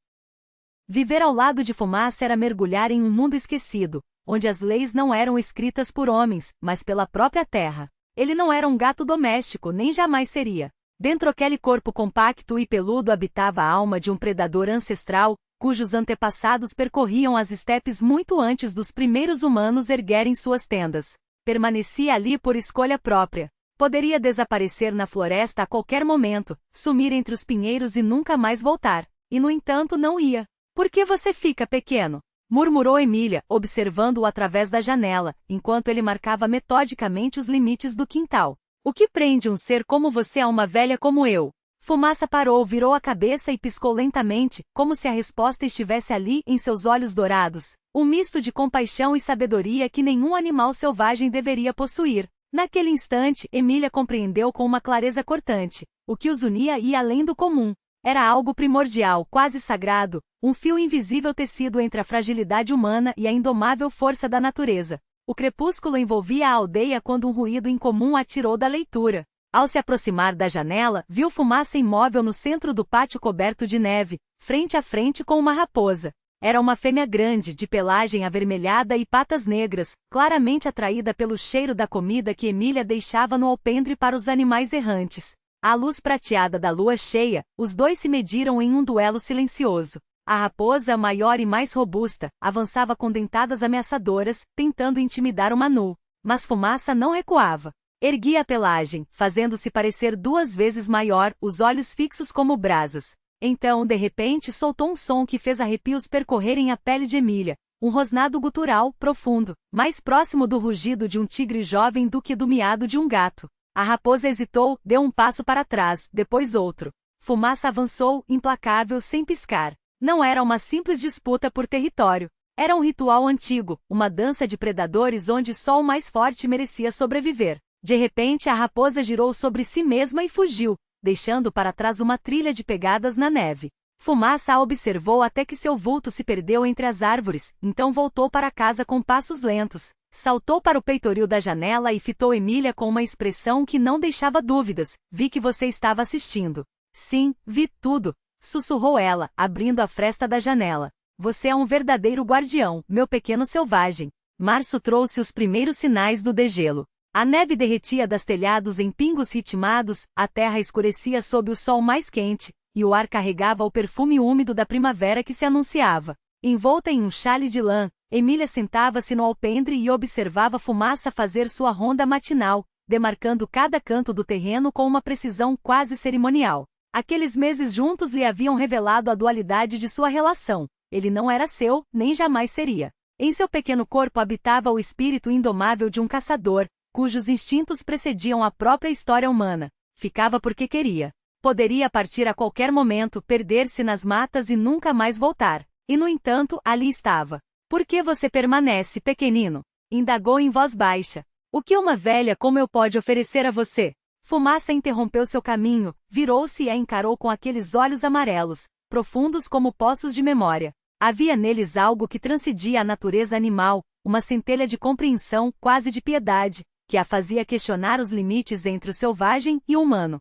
Viver ao lado de Fumaça era mergulhar em um mundo esquecido, onde as leis não eram escritas por homens, mas pela própria terra. Ele não era um gato doméstico, nem jamais seria. Dentro daquele corpo compacto e peludo habitava a alma de um predador ancestral, cujos antepassados percorriam as estepes muito antes dos primeiros humanos erguerem suas tendas. Permanecia ali por escolha própria. Poderia desaparecer na floresta a qualquer momento, sumir entre os pinheiros e nunca mais voltar. E no entanto não ia. Por que você fica pequeno? Murmurou Emília, observando-o através da janela, enquanto ele marcava metodicamente os limites do quintal. O que prende um ser como você a uma velha como eu? Fumaça parou, virou a cabeça e piscou lentamente, como se a resposta estivesse ali em seus olhos dourados. Um misto de compaixão e sabedoria que nenhum animal selvagem deveria possuir. Naquele instante, Emília compreendeu com uma clareza cortante. O que os unia ia além do comum. Era algo primordial, quase sagrado, um fio invisível tecido entre a fragilidade humana e a indomável força da natureza. O crepúsculo envolvia a aldeia quando um ruído incomum a tirou da leitura. Ao se aproximar da janela, viu Fumaça imóvel no centro do pátio coberto de neve, frente a frente com uma raposa. Era uma fêmea grande, de pelagem avermelhada e patas negras, claramente atraída pelo cheiro da comida que Emília deixava no alpendre para os animais errantes. À luz prateada da lua cheia, os dois se mediram em um duelo silencioso. A raposa, maior e mais robusta, avançava com dentadas ameaçadoras, tentando intimidar o Manu. Mas Fumaça não recuava. Erguia a pelagem, fazendo-se parecer 2 vezes maior, os olhos fixos como brasas. Então, de repente, soltou um som que fez arrepios percorrerem a pele de Emília. Um rosnado gutural, profundo, mais próximo do rugido de um tigre jovem do que do miado de um gato. A raposa hesitou, deu um passo para trás, depois outro. Fumaça avançou, implacável, sem piscar. Não era uma simples disputa por território. Era um ritual antigo, uma dança de predadores onde só o mais forte merecia sobreviver. De repente a raposa girou sobre si mesma e fugiu, deixando para trás uma trilha de pegadas na neve. Fumaça a observou até que seu vulto se perdeu entre as árvores, então voltou para casa com passos lentos. Saltou para o peitoril da janela e fitou Emília com uma expressão que não deixava dúvidas. Vi que você estava assistindo. Sim, vi tudo, sussurrou ela, abrindo a fresta da janela. Você é um verdadeiro guardião, meu pequeno selvagem. Março trouxe os primeiros sinais do degelo. A neve derretia das telhados em pingos ritmados, a terra escurecia sob o sol mais quente, e o ar carregava o perfume úmido da primavera que se anunciava. Envolta em um xale de lã, Emília sentava-se no alpendre e observava Fumaça fazer sua ronda matinal, demarcando cada canto do terreno com uma precisão quase cerimonial. Aqueles meses juntos lhe haviam revelado a dualidade de sua relação. Ele não era seu, nem jamais seria. Em seu pequeno corpo habitava o espírito indomável de um caçador, cujos instintos precediam a própria história humana. Ficava porque queria. Poderia partir a qualquer momento, perder-se nas matas e nunca mais voltar. E no entanto, ali estava. Por que você permanece, pequenino? Indagou em voz baixa. O que uma velha como eu pode oferecer a você? Fumaça interrompeu seu caminho, virou-se e a encarou com aqueles olhos amarelos, profundos como poços de memória. Havia neles algo que transcendia a natureza animal, uma centelha de compreensão, quase de piedade, que a fazia questionar os limites entre o selvagem e o humano.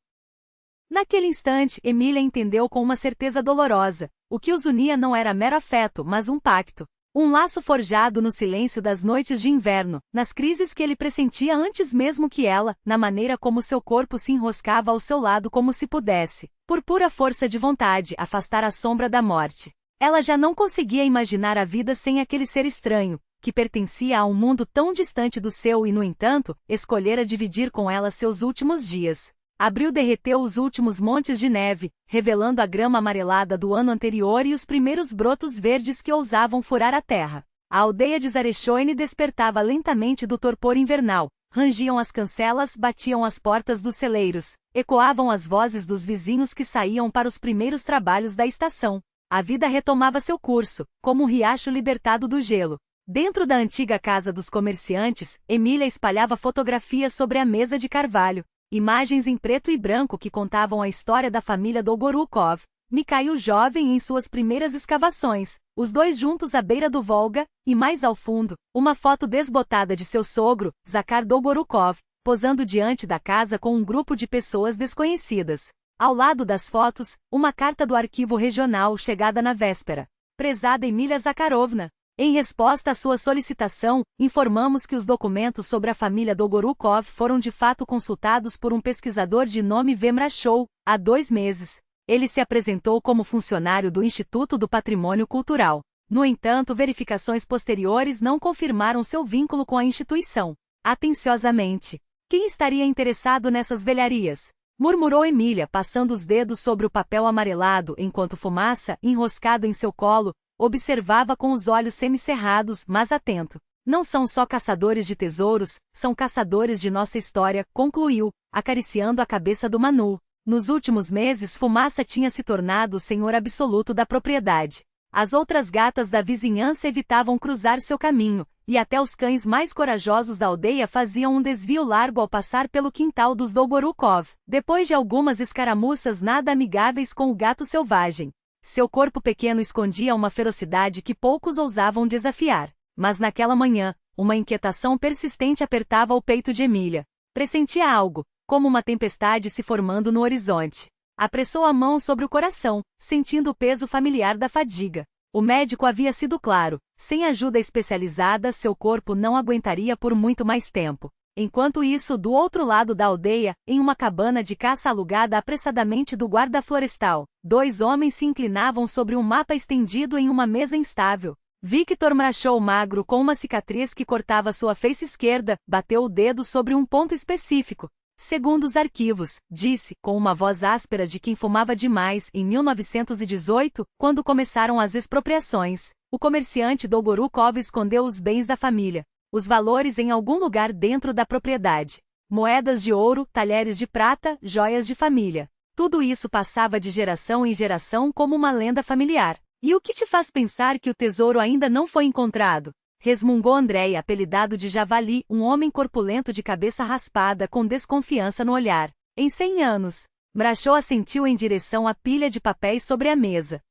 Naquele instante, Emília entendeu com uma certeza dolorosa. O que os unia não era mero afeto, mas um pacto. Um laço forjado no silêncio das noites de inverno, nas crises que ele pressentia antes mesmo que ela, na maneira como seu corpo se enroscava ao seu lado como se pudesse, por pura força de vontade, afastar a sombra da morte. Ela já não conseguia imaginar a vida sem aquele ser estranho, que pertencia a um mundo tão distante do seu e, no entanto, escolhera dividir com ela seus últimos dias. Abril derreteu os últimos montes de neve, revelando a grama amarelada do ano anterior e os primeiros brotos verdes que ousavam furar a terra. A aldeia de Zarechoine despertava lentamente do torpor invernal. Rangiam as cancelas, batiam as portas dos celeiros, ecoavam as vozes dos vizinhos que saíam para os primeiros trabalhos da estação. A vida retomava seu curso, como um riacho libertado do gelo. Dentro da antiga casa dos comerciantes, Emília espalhava fotografias sobre a mesa de carvalho, imagens em preto e branco que contavam a história da família Dolgorukov. Mikhail jovem em suas primeiras escavações, os dois juntos à beira do Volga, e mais ao fundo, uma foto desbotada de seu sogro, Zakhar Dolgorukov, posando diante da casa com um grupo de pessoas desconhecidas. Ao lado das fotos, uma carta do arquivo regional chegada na véspera. Prezada Emília Zakharovna, em resposta à sua solicitação, informamos que os documentos sobre a família Dolgorukov foram de fato consultados por um pesquisador de nome Vemrachov, há 2 meses. Ele se apresentou como funcionário do Instituto do Patrimônio Cultural. No entanto, verificações posteriores não confirmaram seu vínculo com a instituição. Atenciosamente. Quem estaria interessado nessas velharias? Murmurou Emília, passando os dedos sobre o papel amarelado, enquanto Fumaça, enroscado em seu colo, observava com os olhos semicerrados, mas atento. Não são só caçadores de tesouros, são caçadores de nossa história, concluiu, acariciando a cabeça do Manu. Nos últimos meses, Fumaça tinha se tornado o senhor absoluto da propriedade. As outras gatas da vizinhança evitavam cruzar seu caminho, e até os cães mais corajosos da aldeia faziam um desvio largo ao passar pelo quintal dos Dolgorukov, depois de algumas escaramuças nada amigáveis com o gato selvagem. Seu corpo pequeno escondia uma ferocidade que poucos ousavam desafiar. Mas naquela manhã, uma inquietação persistente apertava o peito de Emília. Pressentia algo, como uma tempestade se formando no horizonte. Apressou a mão sobre o coração, sentindo o peso familiar da fadiga. O médico havia sido claro, sem ajuda especializada seu corpo não aguentaria por muito mais tempo. Enquanto isso, do outro lado da aldeia, em uma cabana de caça alugada apressadamente do guarda florestal, 2 homens se inclinavam sobre um mapa estendido em uma mesa instável. Victor Mrachov, magro com uma cicatriz que cortava sua face esquerda, bateu o dedo sobre um ponto específico. Segundo os arquivos, disse, com uma voz áspera de quem fumava demais, em 1918, quando começaram as expropriações, o comerciante Dolgorukov escondeu os bens da família, os valores em algum lugar dentro da propriedade. Moedas de ouro, talheres de prata, joias de família. Tudo isso passava de geração em geração como uma lenda familiar. E o que te faz pensar que o tesouro ainda não foi encontrado? Resmungou Andrei, apelidado de Javali, um homem corpulento de cabeça raspada com desconfiança no olhar. Em 100 anos. Mrachov assentiu em direção à pilha de papéis sobre a mesa.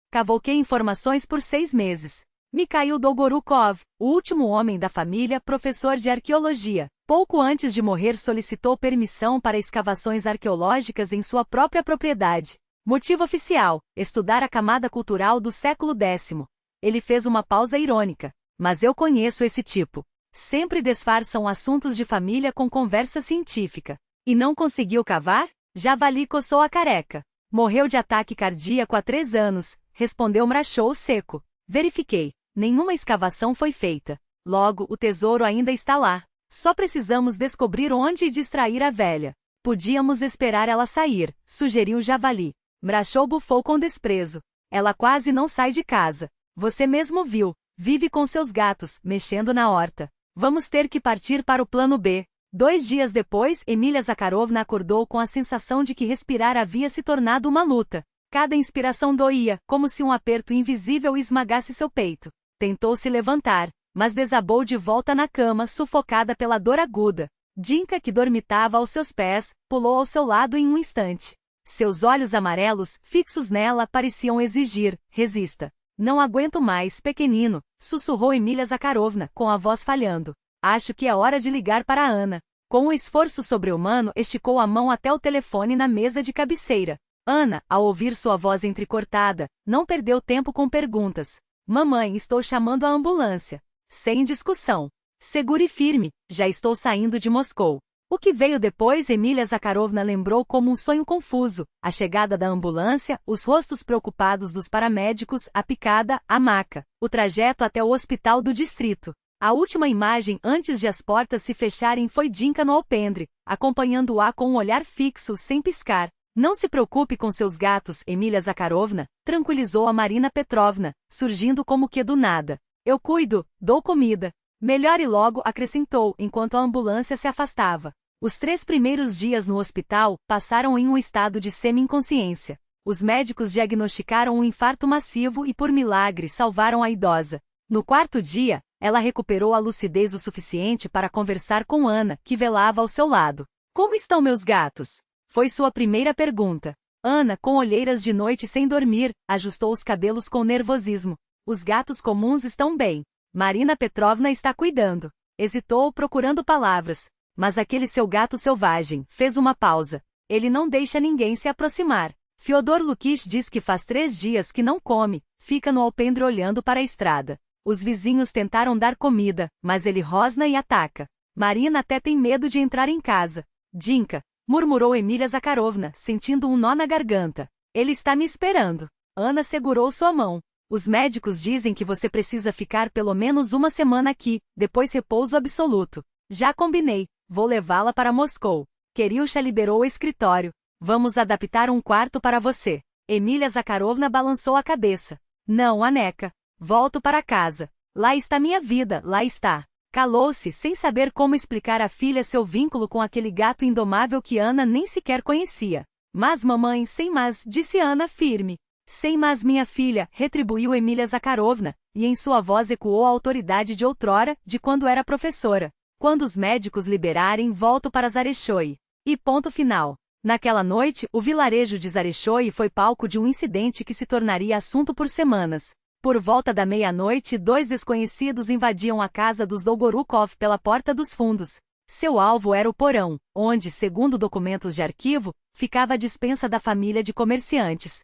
Cavoquei informações por 6 meses. Mikhail Dolgorukov, o último homem da família, professor de arqueologia, pouco antes de morrer solicitou permissão para escavações arqueológicas em sua própria propriedade. Motivo oficial: estudar a camada cultural do século X. Ele fez uma pausa irônica. Mas eu conheço esse tipo. Sempre disfarçam assuntos de família com conversa científica. E não conseguiu cavar? Javali coçou a careca. Morreu de ataque cardíaco há 3 anos, respondeu Mrachov seco. Verifiquei. Nenhuma escavação foi feita. Logo, o tesouro ainda está lá. Só precisamos descobrir onde e distrair a velha. Podíamos esperar ela sair, sugeriu Javali. Mrachov bufou com desprezo. Ela quase não sai de casa. Você mesmo viu. Vive com seus gatos, mexendo na horta. Vamos ter que partir para o plano B. 2 dias depois, Emília Zakharovna acordou com a sensação de que respirar havia se tornado uma luta. Cada inspiração doía, como se um aperto invisível esmagasse seu peito. Tentou se levantar, mas desabou de volta na cama, sufocada pela dor aguda. Dinka, que dormitava aos seus pés, pulou ao seu lado em um instante. Seus olhos amarelos, fixos nela, pareciam exigir: resista. Não aguento mais, pequenino, sussurrou Emília Zakharovna, com a voz falhando. Acho que é hora de ligar para Ana. Com um esforço sobre-humano, esticou a mão até o telefone na mesa de cabeceira. Ana, ao ouvir sua voz entrecortada, não perdeu tempo com perguntas. Mamãe, estou chamando a ambulância. Sem discussão. Segure firme, já estou saindo de Moscou. O que veio depois, Emília Zakharovna lembrou como um sonho confuso: a chegada da ambulância, os rostos preocupados dos paramédicos, a picada, a maca, o trajeto até o hospital do distrito. A última imagem antes de as portas se fecharem foi Dinka no alpendre, acompanhando-a com um olhar fixo, sem piscar. Não se preocupe com seus gatos, Emília Zakharovna, tranquilizou a Marina Petrovna, surgindo como que do nada. Eu cuido, dou comida. Melhore logo, acrescentou, enquanto a ambulância se afastava. Os 3 primeiros dias no hospital passaram em um estado de semi-inconsciência. Os médicos diagnosticaram um infarto massivo e, por milagre, salvaram a idosa. No quarto dia, ela recuperou a lucidez o suficiente para conversar com Ana, que velava ao seu lado. Como estão meus gatos? Foi sua primeira pergunta. Ana, com olheiras de noite sem dormir, ajustou os cabelos com nervosismo. Os gatos comuns estão bem. Marina Petrovna está cuidando. Hesitou, procurando palavras. Mas aquele seu gato selvagem fez uma pausa. Ele não deixa ninguém se aproximar. Fyodor Lukich diz que faz 3 dias que não come, fica no alpendre olhando para a estrada. Os vizinhos tentaram dar comida, mas ele rosna e ataca. Marina até tem medo de entrar em casa. Dinka, murmurou Emília Zakharovna, sentindo um nó na garganta. Ele está me esperando. Ana segurou sua mão. Os médicos dizem que você precisa ficar pelo menos 1 semana aqui, depois repouso absoluto. Já combinei. Vou levá-la para Moscou. Kiriusha liberou o escritório. Vamos adaptar um quarto para você. Emília Zakharovna balançou a cabeça. Não, Aneca. Volto para casa. Lá está minha vida, lá está. Calou-se, sem saber como explicar à filha seu vínculo com aquele gato indomável que Ana nem sequer conhecia. Mas mamãe, sem mas, disse Ana firme. Sem mas minha filha, retribuiu Emília Zakharovna, e em sua voz ecoou a autoridade de outrora, de quando era professora. Quando os médicos liberarem, volto para Zarechoy. E ponto final. Naquela noite, o vilarejo de Zarechoy foi palco de um incidente que se tornaria assunto por semanas. Por volta da meia-noite, 2 desconhecidos invadiam a casa dos Dolgorukov pela porta dos fundos. Seu alvo era o porão, onde, segundo documentos de arquivo, ficava a despensa da família de comerciantes.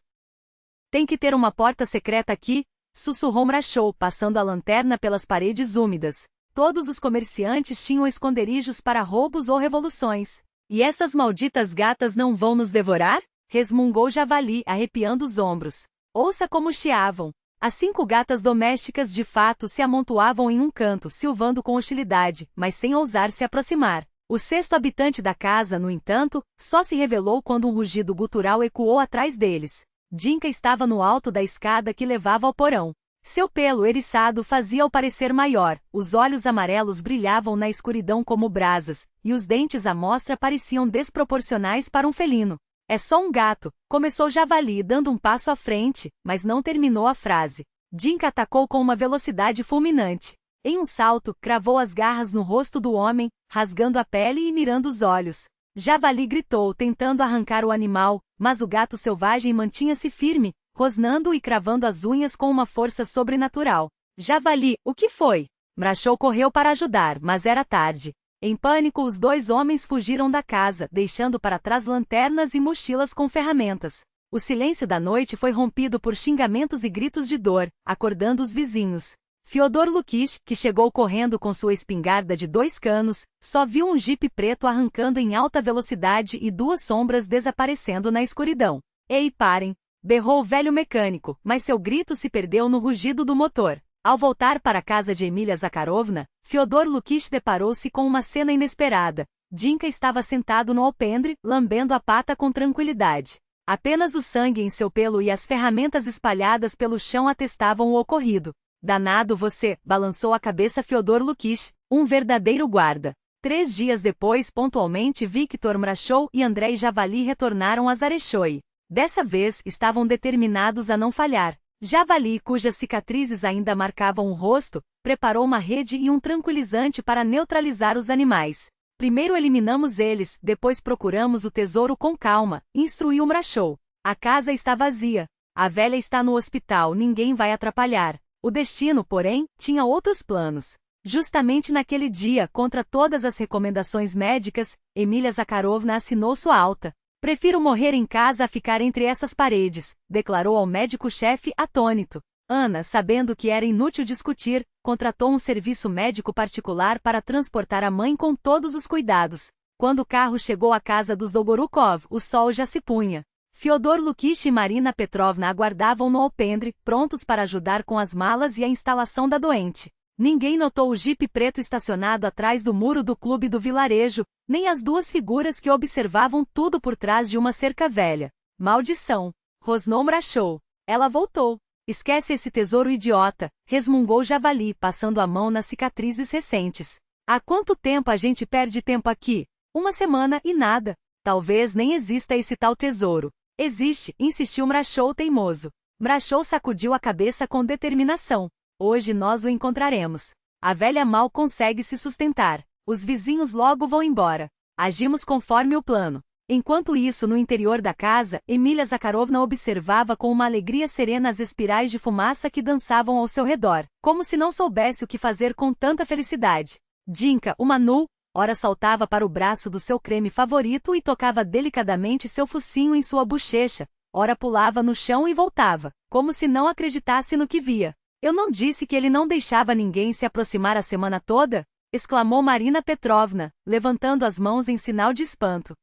Tem que ter uma porta secreta aqui, sussurrou Mrachou, passando a lanterna pelas paredes úmidas. Todos os comerciantes tinham esconderijos para roubos ou revoluções. E essas malditas gatas não vão nos devorar? Resmungou Javali, arrepiando os ombros. Ouça como chiavam. As 5 gatas domésticas de fato se amontoavam em um canto, silvando com hostilidade, mas sem ousar se aproximar. O 6º habitante da casa, no entanto, só se revelou quando um rugido gutural ecoou atrás deles. Dinka estava no alto da escada que levava ao porão. Seu pelo eriçado fazia-o parecer maior, os olhos amarelos brilhavam na escuridão como brasas, e os dentes à mostra pareciam desproporcionais para um felino. É só um gato, começou Javali dando um passo à frente, mas não terminou a frase. Dinka atacou com uma velocidade fulminante. Em um salto, cravou as garras no rosto do homem, rasgando a pele e mirando os olhos. Javali gritou, tentando arrancar o animal, mas o gato selvagem mantinha-se firme, rosnando e cravando as unhas com uma força sobrenatural. Javali, o que foi? Mrachou correu para ajudar, mas era tarde. Em pânico, os 2 homens fugiram da casa, deixando para trás lanternas e mochilas com ferramentas. O silêncio da noite foi rompido por xingamentos e gritos de dor, acordando os vizinhos. Fyodor Lukich, que chegou correndo com sua espingarda de 2 canos, só viu um jipe preto arrancando em alta velocidade e 2 sombras desaparecendo na escuridão. Ei, parem! Berrou o velho mecânico, mas seu grito se perdeu no rugido do motor. Ao voltar para a casa de Emília Zakharovna, Fyodor Lukich deparou-se com uma cena inesperada. Dinka estava sentado no alpendre, lambendo a pata com tranquilidade. Apenas o sangue em seu pelo e as ferramentas espalhadas pelo chão atestavam o ocorrido. Danado você, balançou a cabeça Fyodor Lukich, um verdadeiro guarda. 3 dias depois, pontualmente, Viktor Mrachou e Andrei Javali retornaram a Zarechoy. Dessa vez, estavam determinados a não falhar. Javali, cujas cicatrizes ainda marcavam o rosto, preparou uma rede e um tranquilizante para neutralizar os animais. Primeiro eliminamos eles, depois procuramos o tesouro com calma, instruiu Mrachou. A casa está vazia. A velha está no hospital, ninguém vai atrapalhar. O destino, porém, tinha outros planos. Justamente naquele dia, contra todas as recomendações médicas, Emília Zakharovna assinou sua alta. Prefiro morrer em casa a ficar entre essas paredes, declarou ao médico-chefe atônito. Ana, sabendo que era inútil discutir, contratou um serviço médico particular para transportar a mãe com todos os cuidados. Quando o carro chegou à casa dos Dolgorukov, o sol já se punha. Fyodor Lukich e Marina Petrovna aguardavam no alpendre, prontos para ajudar com as malas e a instalação da doente. Ninguém notou o jipe preto estacionado atrás do muro do clube do vilarejo, nem as 2 figuras que observavam tudo por trás de uma cerca velha. Maldição! Rosnou Mrachou. Ela voltou. Esquece esse tesouro idiota, resmungou Javali, passando a mão nas cicatrizes recentes. Há quanto tempo a gente perde tempo aqui? 1 semana e nada. Talvez nem exista esse tal tesouro. Existe, insistiu Mrachou teimoso. Mrachou sacudiu a cabeça com determinação. Hoje nós o encontraremos. A velha mal consegue se sustentar. Os vizinhos logo vão embora. Agimos conforme o plano. Enquanto isso, no interior da casa, Emília Zakharovna observava com uma alegria serena as espirais de fumaça que dançavam ao seu redor, como se não soubesse o que fazer com tanta felicidade. Dinka, o Manu, ora saltava para o braço do seu creme favorito e tocava delicadamente seu focinho em sua bochecha, ora pulava no chão e voltava, como se não acreditasse no que via. Eu não disse que ele não deixava ninguém se aproximar a semana toda? Exclamou Marina Petrovna, levantando as mãos em sinal de espanto.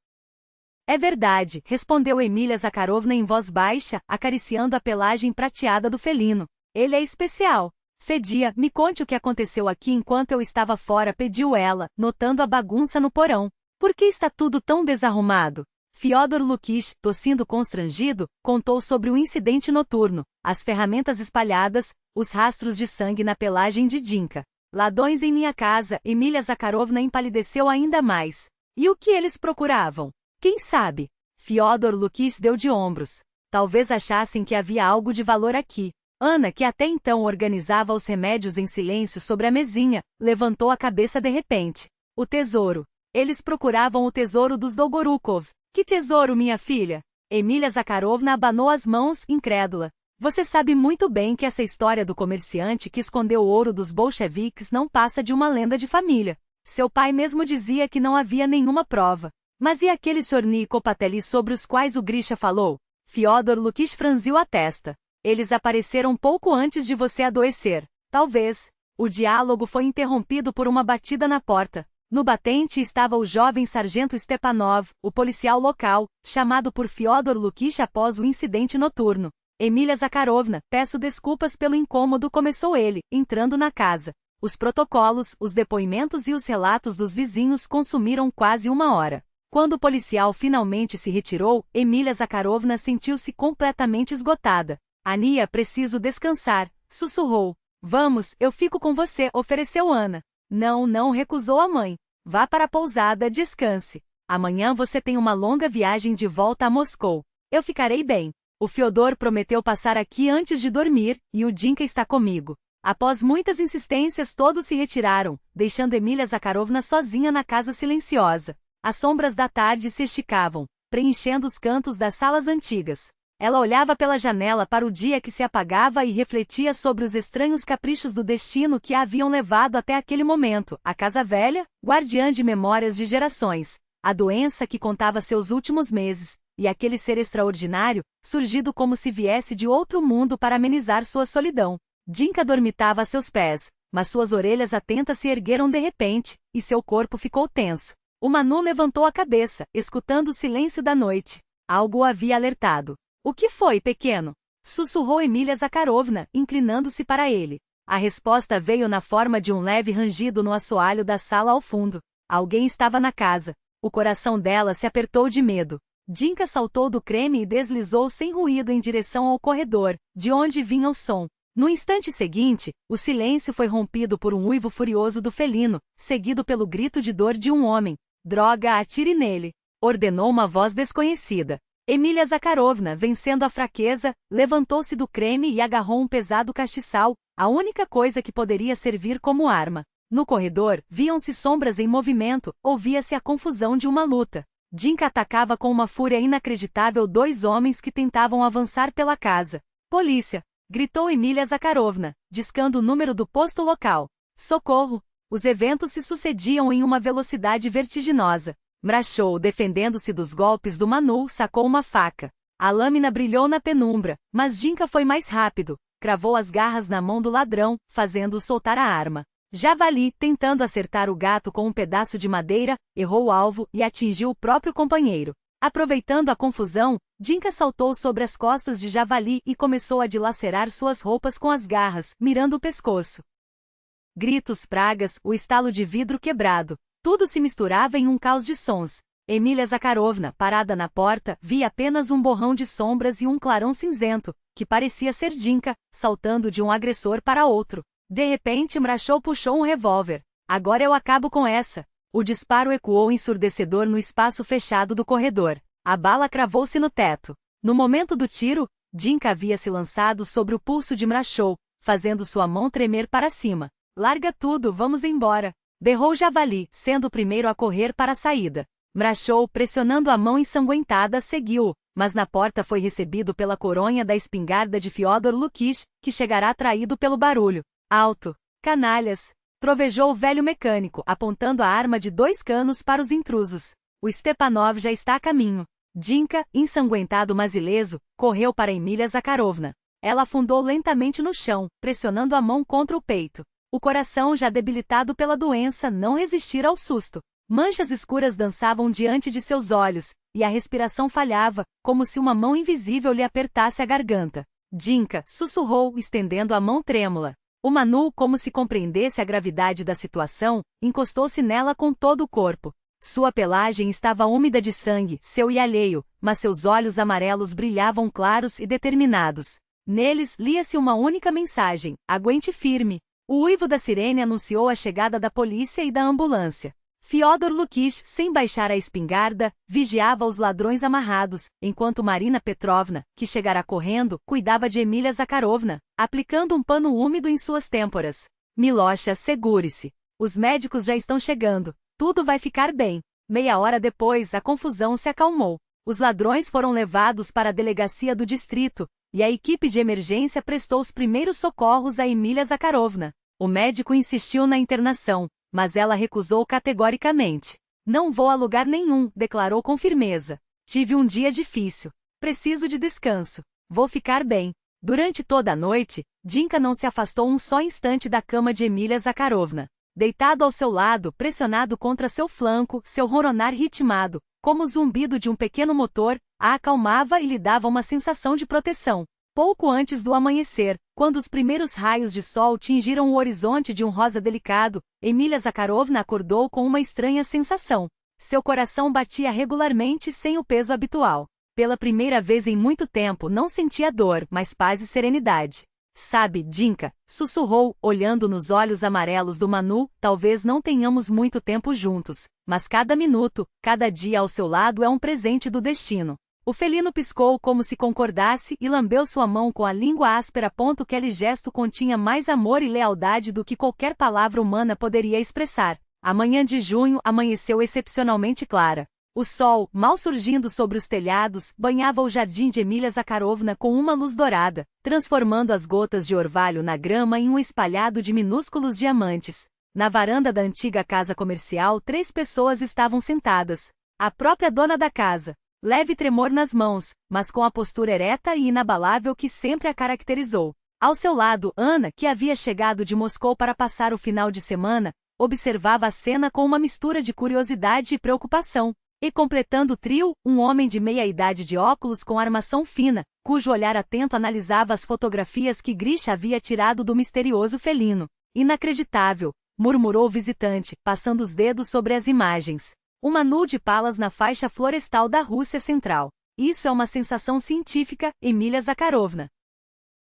É verdade, respondeu Emília Zakharovna em voz baixa, acariciando a pelagem prateada do felino. Ele é especial. Fedia, me conte o que aconteceu aqui enquanto eu estava fora, pediu ela, notando a bagunça no porão. Por que está tudo tão desarrumado? Fyodor Lukich, tossindo constrangido, contou sobre o incidente noturno, as ferramentas espalhadas, os rastros de sangue na pelagem de Dinka. Ladrões em minha casa, Emília Zakharovna empalideceu ainda mais. E o que eles procuravam? Quem sabe? Fyodor Lukich deu de ombros. Talvez achassem que havia algo de valor aqui. Ana, que até então organizava os remédios em silêncio sobre a mesinha, levantou a cabeça de repente. O tesouro. Eles procuravam o tesouro dos Dolgorukov. Que tesouro, minha filha? Emília Zakharovna abanou as mãos, incrédula. Você sabe muito bem que essa história do comerciante que escondeu o ouro dos bolcheviques não passa de uma lenda de família. Seu pai mesmo dizia que não havia nenhuma prova. Mas e aqueles Chorny e Kopatelli sobre os quais o Grisha falou? Fyodor Lukich franziu a testa. Eles apareceram pouco antes de você adoecer. Talvez. O diálogo foi interrompido por uma batida na porta. No batente estava o jovem sargento Stepanov, o policial local, chamado por Fyodor Lukich após o incidente noturno. Emília Zakharovna, peço desculpas pelo incômodo, começou ele, entrando na casa. Os protocolos, os depoimentos e os relatos dos vizinhos consumiram quase uma hora. Quando o policial finalmente se retirou, Emília Zakharovna sentiu-se completamente esgotada. Ania, preciso descansar, sussurrou. Vamos, eu fico com você, ofereceu Ana. Não, recusou a mãe. Vá para a pousada, descanse. Amanhã você tem uma longa viagem de volta a Moscou. Eu ficarei bem. O Fyodor prometeu passar aqui antes de dormir, e o Dinka está comigo. Após muitas insistências, todos se retiraram, deixando Emília Zakharovna sozinha na casa silenciosa. As sombras da tarde se esticavam, preenchendo os cantos das salas antigas. Ela olhava pela janela para o dia que se apagava e refletia sobre os estranhos caprichos do destino que a haviam levado até aquele momento, a casa velha, guardiã de memórias de gerações, a doença que contava seus últimos meses, e aquele ser extraordinário, surgido como se viesse de outro mundo para amenizar sua solidão. Dinka dormitava a seus pés, mas suas orelhas atentas se ergueram de repente, e seu corpo ficou tenso. O Manu levantou a cabeça, escutando o silêncio da noite. Algo o havia alertado. O que foi, pequeno? Sussurrou Emília Zakharovna, inclinando-se para ele. A resposta veio na forma de um leve rangido no assoalho da sala ao fundo. Alguém estava na casa. O coração dela se apertou de medo. Dinka saltou do creme e deslizou sem ruído em direção ao corredor, de onde vinha o som. No instante seguinte, o silêncio foi rompido por um uivo furioso do felino, seguido pelo grito de dor de um homem. Droga, atire nele! Ordenou uma voz desconhecida. Emília Zakharovna, vencendo a fraqueza, levantou-se do creme e agarrou um pesado castiçal, a única coisa que poderia servir como arma. No corredor, viam-se sombras em movimento, ouvia-se a confusão de uma luta. Dinka atacava com uma fúria inacreditável dois homens que tentavam avançar pela casa. Polícia! Gritou Emília Zakharovna, discando o número do posto local. Socorro! Os eventos se sucediam em uma velocidade vertiginosa. Mrachou, defendendo-se dos golpes do Manu, sacou uma faca. A lâmina brilhou na penumbra, mas Dinka foi mais rápido. Cravou as garras na mão do ladrão, fazendo-o soltar a arma. Javali, tentando acertar o gato com um pedaço de madeira, errou o alvo e atingiu o próprio companheiro. Aproveitando a confusão, Dinka saltou sobre as costas de Javali e começou a dilacerar suas roupas com as garras, mirando o pescoço. Gritos, pragas, o estalo de vidro quebrado. Tudo se misturava em um caos de sons. Emília Zakharovna, parada na porta, via apenas um borrão de sombras e um clarão cinzento, que parecia ser Dinka, saltando de um agressor para outro. De repente Mrachou puxou um revólver. Agora eu acabo com essa. O disparo ecoou ensurdecedor no espaço fechado do corredor. A bala cravou-se no teto. No momento do tiro, Dinka havia se lançado sobre o pulso de Mrachou, fazendo sua mão tremer para cima. Larga tudo, vamos embora. Berrou Javali, sendo o primeiro a correr para a saída. Mrachou, pressionando a mão ensanguentada, seguiu, mas na porta foi recebido pela coronha da espingarda de Fyodor Lukich, que chegará atraído pelo barulho. Alto! Canalhas! Trovejou o velho mecânico, apontando a arma de 2 canos para os intrusos. O Stepanov já está a caminho. Dinka, ensanguentado mas ileso, correu para Emília Zakharovna. Ela afundou lentamente no chão, pressionando a mão contra o peito. O coração, já debilitado pela doença, não resistira ao susto. Manchas escuras dançavam diante de seus olhos, e a respiração falhava, como se uma mão invisível lhe apertasse a garganta. Dinka, sussurrou, estendendo a mão trêmula. O Manu, como se compreendesse a gravidade da situação, encostou-se nela com todo o corpo. Sua pelagem estava úmida de sangue, seu e alheio, mas seus olhos amarelos brilhavam claros e determinados. Neles lia-se uma única mensagem: aguente firme. O uivo da sirene anunciou a chegada da polícia e da ambulância. Fyodor Lukich, sem baixar a espingarda, vigiava os ladrões amarrados, enquanto Marina Petrovna, que chegara correndo, cuidava de Emília Zakharovna, aplicando um pano úmido em suas têmporas. Milosha, segure-se. Os médicos já estão chegando. Tudo vai ficar bem. Meia hora depois, a confusão se acalmou. Os ladrões foram levados para a delegacia do distrito, e a equipe de emergência prestou os primeiros socorros a Emília Zakharovna. O médico insistiu na internação, mas ela recusou categoricamente. Não vou a lugar nenhum, declarou com firmeza. Tive um dia difícil. Preciso de descanso. Vou ficar bem. Durante toda a noite, Dinka não se afastou um só instante da cama de Emília Zakharovna. Deitado ao seu lado, pressionado contra seu flanco, seu roronar ritmado, como o zumbido de um pequeno motor, a acalmava e lhe dava uma sensação de proteção. Pouco antes do amanhecer, quando os primeiros raios de sol tingiram o horizonte de um rosa delicado, Emília Zakharovna acordou com uma estranha sensação. Seu coração batia regularmente sem o peso habitual. Pela primeira vez em muito tempo não sentia dor, mas paz e serenidade. Sabe, Dinka, sussurrou, olhando nos olhos amarelos do Manu, talvez não tenhamos muito tempo juntos, mas cada minuto, cada dia ao seu lado é um presente do destino. O felino piscou como se concordasse e lambeu sua mão com a língua áspera, ponto que aquele gesto continha mais amor e lealdade do que qualquer palavra humana poderia expressar. A manhã de junho amanheceu excepcionalmente clara. O sol, mal surgindo sobre os telhados, banhava o jardim de Emília Zakharovna com uma luz dourada, transformando as gotas de orvalho na grama em um espalhado de minúsculos diamantes. Na varanda da antiga casa comercial, 3 pessoas estavam sentadas. A própria dona da casa. Leve tremor nas mãos, mas com a postura ereta e inabalável que sempre a caracterizou. Ao seu lado, Ana, que havia chegado de Moscou para passar o final de semana, observava a cena com uma mistura de curiosidade e preocupação. E completando o trio, um homem de meia-idade de óculos com armação fina, cujo olhar atento analisava as fotografias que Grisha havia tirado do misterioso felino. Inacreditável, murmurou o visitante, passando os dedos sobre as imagens. Uma nude palas na faixa florestal da Rússia Central. Isso é uma sensação científica, Emília Zakharovna.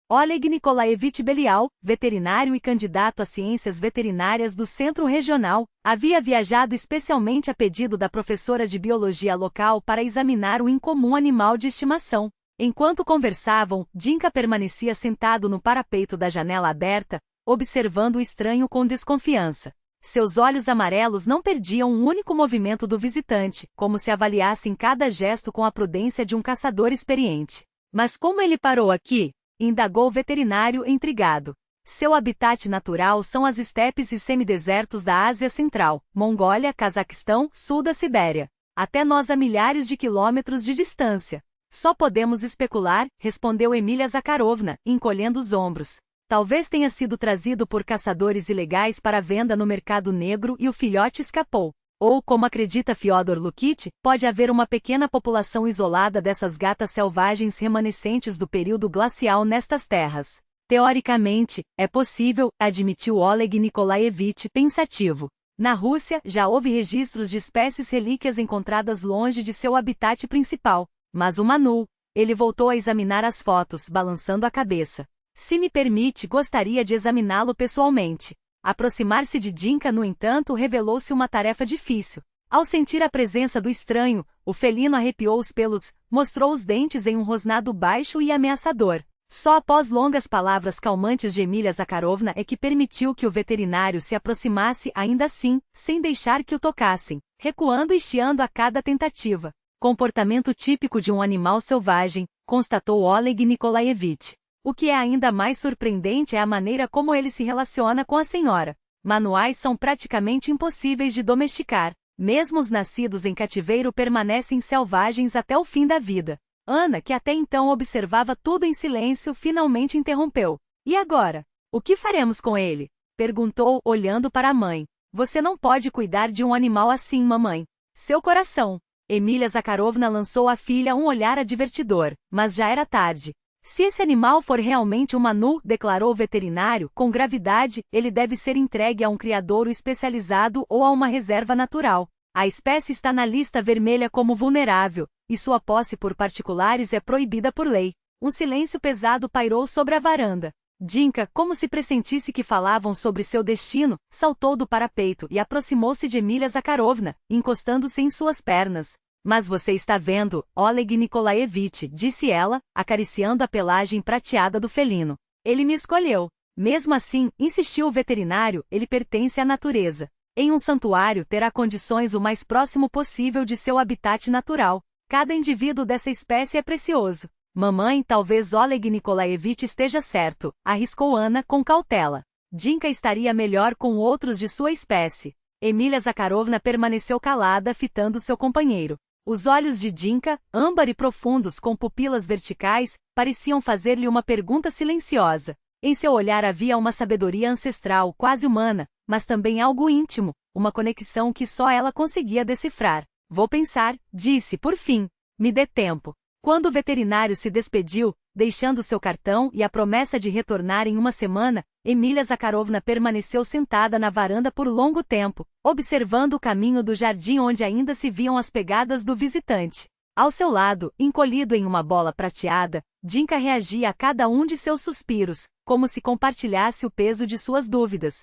Oleg Nikolaevich Belial, veterinário e candidato a ciências veterinárias do Centro Regional, havia viajado especialmente a pedido da professora de biologia local para examinar o incomum animal de estimação. Enquanto conversavam, Dinka permanecia sentado no parapeito da janela aberta, observando o estranho com desconfiança. Seus olhos amarelos não perdiam um único movimento do visitante, como se avaliassem cada gesto com a prudência de um caçador experiente. Mas como ele parou aqui? Indagou o veterinário intrigado. Seu habitat natural são as estepes e semidesertos da Ásia Central, Mongólia, Cazaquistão, sul da Sibéria. Até nós a milhares de quilômetros de distância. Só podemos especular, respondeu Emília Zakharovna, encolhendo os ombros. Talvez tenha sido trazido por caçadores ilegais para venda no mercado negro e o filhote escapou. Ou, como acredita Fyodor Lukich, pode haver uma pequena população isolada dessas gatas selvagens remanescentes do período glacial nestas terras. Teoricamente, é possível, admitiu Oleg Nikolaevich, pensativo. Na Rússia, já houve registros de espécies relíquias encontradas longe de seu habitat principal. Mas o Manu, ele voltou a examinar as fotos, balançando a cabeça. Se me permite, gostaria de examiná-lo pessoalmente. Aproximar-se de Dinka, no entanto, revelou-se uma tarefa difícil. Ao sentir a presença do estranho, o felino arrepiou os pelos, mostrou os dentes em um rosnado baixo e ameaçador. Só após longas palavras calmantes de Emília Zakharovna é que permitiu que o veterinário se aproximasse ainda assim, sem deixar que o tocassem, recuando e chiando a cada tentativa. Comportamento típico de um animal selvagem, constatou Oleg Nikolaevich. O que é ainda mais surpreendente é a maneira como ele se relaciona com a senhora. Manuais são praticamente impossíveis de domesticar. Mesmo os nascidos em cativeiro permanecem selvagens até o fim da vida. Ana, que até então observava tudo em silêncio, finalmente interrompeu. E agora? O que faremos com ele? Perguntou, olhando para a mãe. Você não pode cuidar de um animal assim, mamãe. Seu coração. Emília Zakharovna lançou à filha um olhar advertidor, mas já era tarde. Se esse animal for realmente um Manu, declarou o veterinário, com gravidade, ele deve ser entregue a um criadouro especializado ou a uma reserva natural. A espécie está na lista vermelha como vulnerável, e sua posse por particulares é proibida por lei. Um silêncio pesado pairou sobre a varanda. Dinka, como se pressentisse que falavam sobre seu destino, saltou do parapeito e aproximou-se de Emília Zakharovna, encostando-se em suas pernas. Mas você está vendo, Oleg Nikolaevich, disse ela, acariciando a pelagem prateada do felino. Ele me escolheu. Mesmo assim, insistiu o veterinário, ele pertence à natureza. Em um santuário terá condições o mais próximo possível de seu habitat natural. Cada indivíduo dessa espécie é precioso. Mamãe, talvez Oleg Nikolaevich esteja certo, arriscou Ana com cautela. Dinka estaria melhor com outros de sua espécie. Emília Zakharovna permaneceu calada, fitando seu companheiro. Os olhos de Dinka, âmbar e profundos com pupilas verticais, pareciam fazer-lhe uma pergunta silenciosa. Em seu olhar havia uma sabedoria ancestral, quase humana, mas também algo íntimo, uma conexão que só ela conseguia decifrar. Vou pensar, disse por fim. Me dê tempo. Quando o veterinário se despediu, deixando seu cartão e a promessa de retornar em uma semana, Emília Zakharovna permaneceu sentada na varanda por longo tempo, observando o caminho do jardim onde ainda se viam as pegadas do visitante. Ao seu lado, encolhido em uma bola prateada, Dinka reagia a cada um de seus suspiros, como se compartilhasse o peso de suas dúvidas.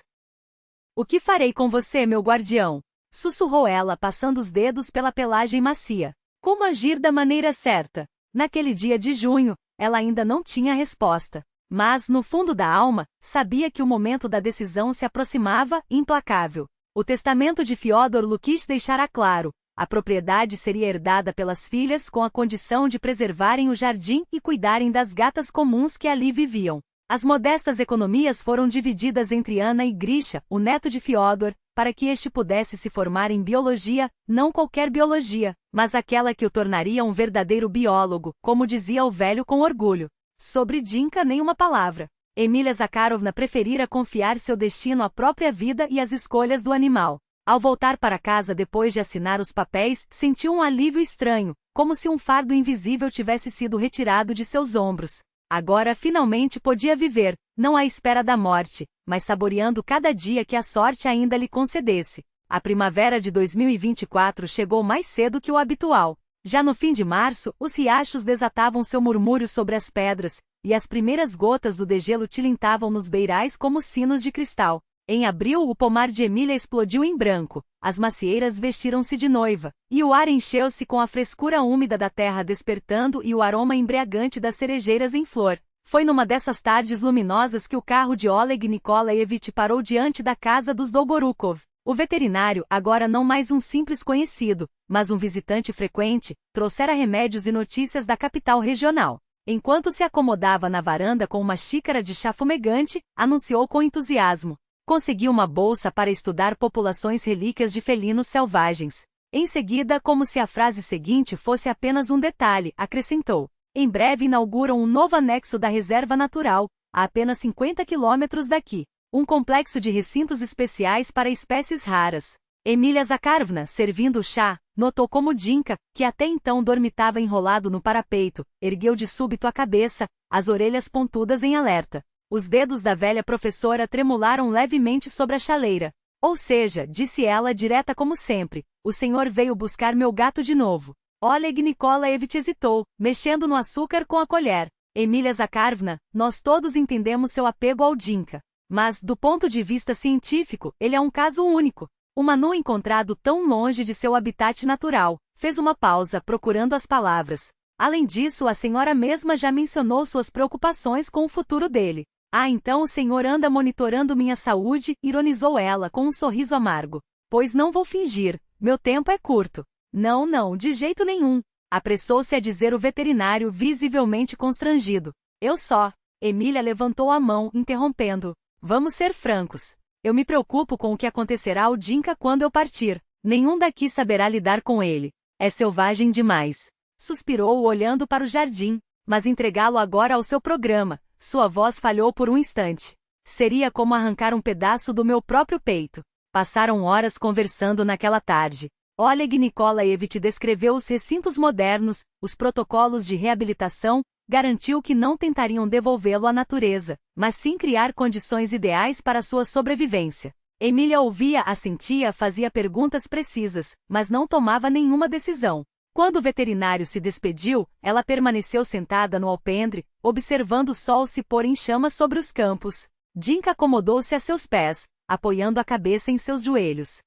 O que farei com você, meu guardião? Sussurrou ela, passando os dedos pela pelagem macia. Como agir da maneira certa? Naquele dia de junho, ela ainda não tinha resposta. Mas, no fundo da alma, sabia que o momento da decisão se aproximava, implacável. O testamento de Fyodor Lukich deixara claro, a propriedade seria herdada pelas filhas com a condição de preservarem o jardim e cuidarem das gatas comuns que ali viviam. As modestas economias foram divididas entre Ana e Grisha, o neto de Fyodor, para que este pudesse se formar em biologia, não qualquer biologia, mas aquela que o tornaria um verdadeiro biólogo, como dizia o velho com orgulho. Sobre Dinka nenhuma palavra. Emília Zakharovna preferira confiar seu destino à própria vida e às escolhas do animal. Ao voltar para casa depois de assinar os papéis, sentiu um alívio estranho, como se um fardo invisível tivesse sido retirado de seus ombros. Agora finalmente podia viver, não à espera da morte, mas saboreando cada dia que a sorte ainda lhe concedesse. A primavera de 2024 chegou mais cedo que o habitual. Já no fim de março, os riachos desatavam seu murmúrio sobre as pedras, e as primeiras gotas do degelo tilintavam nos beirais como sinos de cristal. Em abril, o pomar de Emília explodiu em branco, as macieiras vestiram-se de noiva, e o ar encheu-se com a frescura úmida da terra despertando e o aroma embriagante das cerejeiras em flor. Foi numa dessas tardes luminosas que o carro de Oleg Nikolaevich parou diante da casa dos Dolgorukov. O veterinário, agora não mais um simples conhecido, mas um visitante frequente, trouxera remédios e notícias da capital regional. Enquanto se acomodava na varanda com uma xícara de chá fumegante, anunciou com entusiasmo. Conseguiu uma bolsa para estudar populações relíquias de felinos selvagens. Em seguida, como se a frase seguinte fosse apenas um detalhe, acrescentou. Em breve inauguram um novo anexo da reserva natural, a apenas 50 quilômetros daqui. Um complexo de recintos especiais para espécies raras. Emília Zakharovna, servindo o chá, notou como Dinka, que até então dormitava enrolado no parapeito, ergueu de súbito a cabeça, as orelhas pontudas em alerta. Os dedos da velha professora tremularam levemente sobre a chaleira. Ou seja, disse ela direta como sempre, o senhor veio buscar meu gato de novo. Oleg Nikolaevich hesitou, mexendo no açúcar com a colher. Emília Zakharovna, nós todos entendemos seu apego ao Dinka. Mas, do ponto de vista científico, ele é um caso único. O Manu encontrado tão longe de seu habitat natural, fez uma pausa procurando as palavras. Além disso, a senhora mesma já mencionou suas preocupações com o futuro dele. Ah, então o senhor anda monitorando minha saúde, ironizou ela com um sorriso amargo. Pois não vou fingir, meu tempo é curto. Não, não, de jeito nenhum. Apressou-se a dizer o veterinário visivelmente constrangido. Eu só. Emília levantou a mão, interrompendo. Vamos ser francos. Eu me preocupo com o que acontecerá ao Dinka quando eu partir. Nenhum daqui saberá lidar com ele. É selvagem demais. Suspirou olhando para o jardim. Mas entregá-lo agora ao seu programa. Sua voz falhou por um instante. Seria como arrancar um pedaço do meu próprio peito. Passaram horas conversando naquela tarde. Oleg Nikolaevich descreveu os recintos modernos, os protocolos de reabilitação, garantiu que não tentariam devolvê-lo à natureza, mas sim criar condições ideais para sua sobrevivência. Emília ouvia, assentia, fazia perguntas precisas, mas não tomava nenhuma decisão. Quando o veterinário se despediu, ela permaneceu sentada no alpendre, observando o sol se pôr em chamas sobre os campos. Dinka acomodou-se a seus pés, apoiando a cabeça em seus joelhos.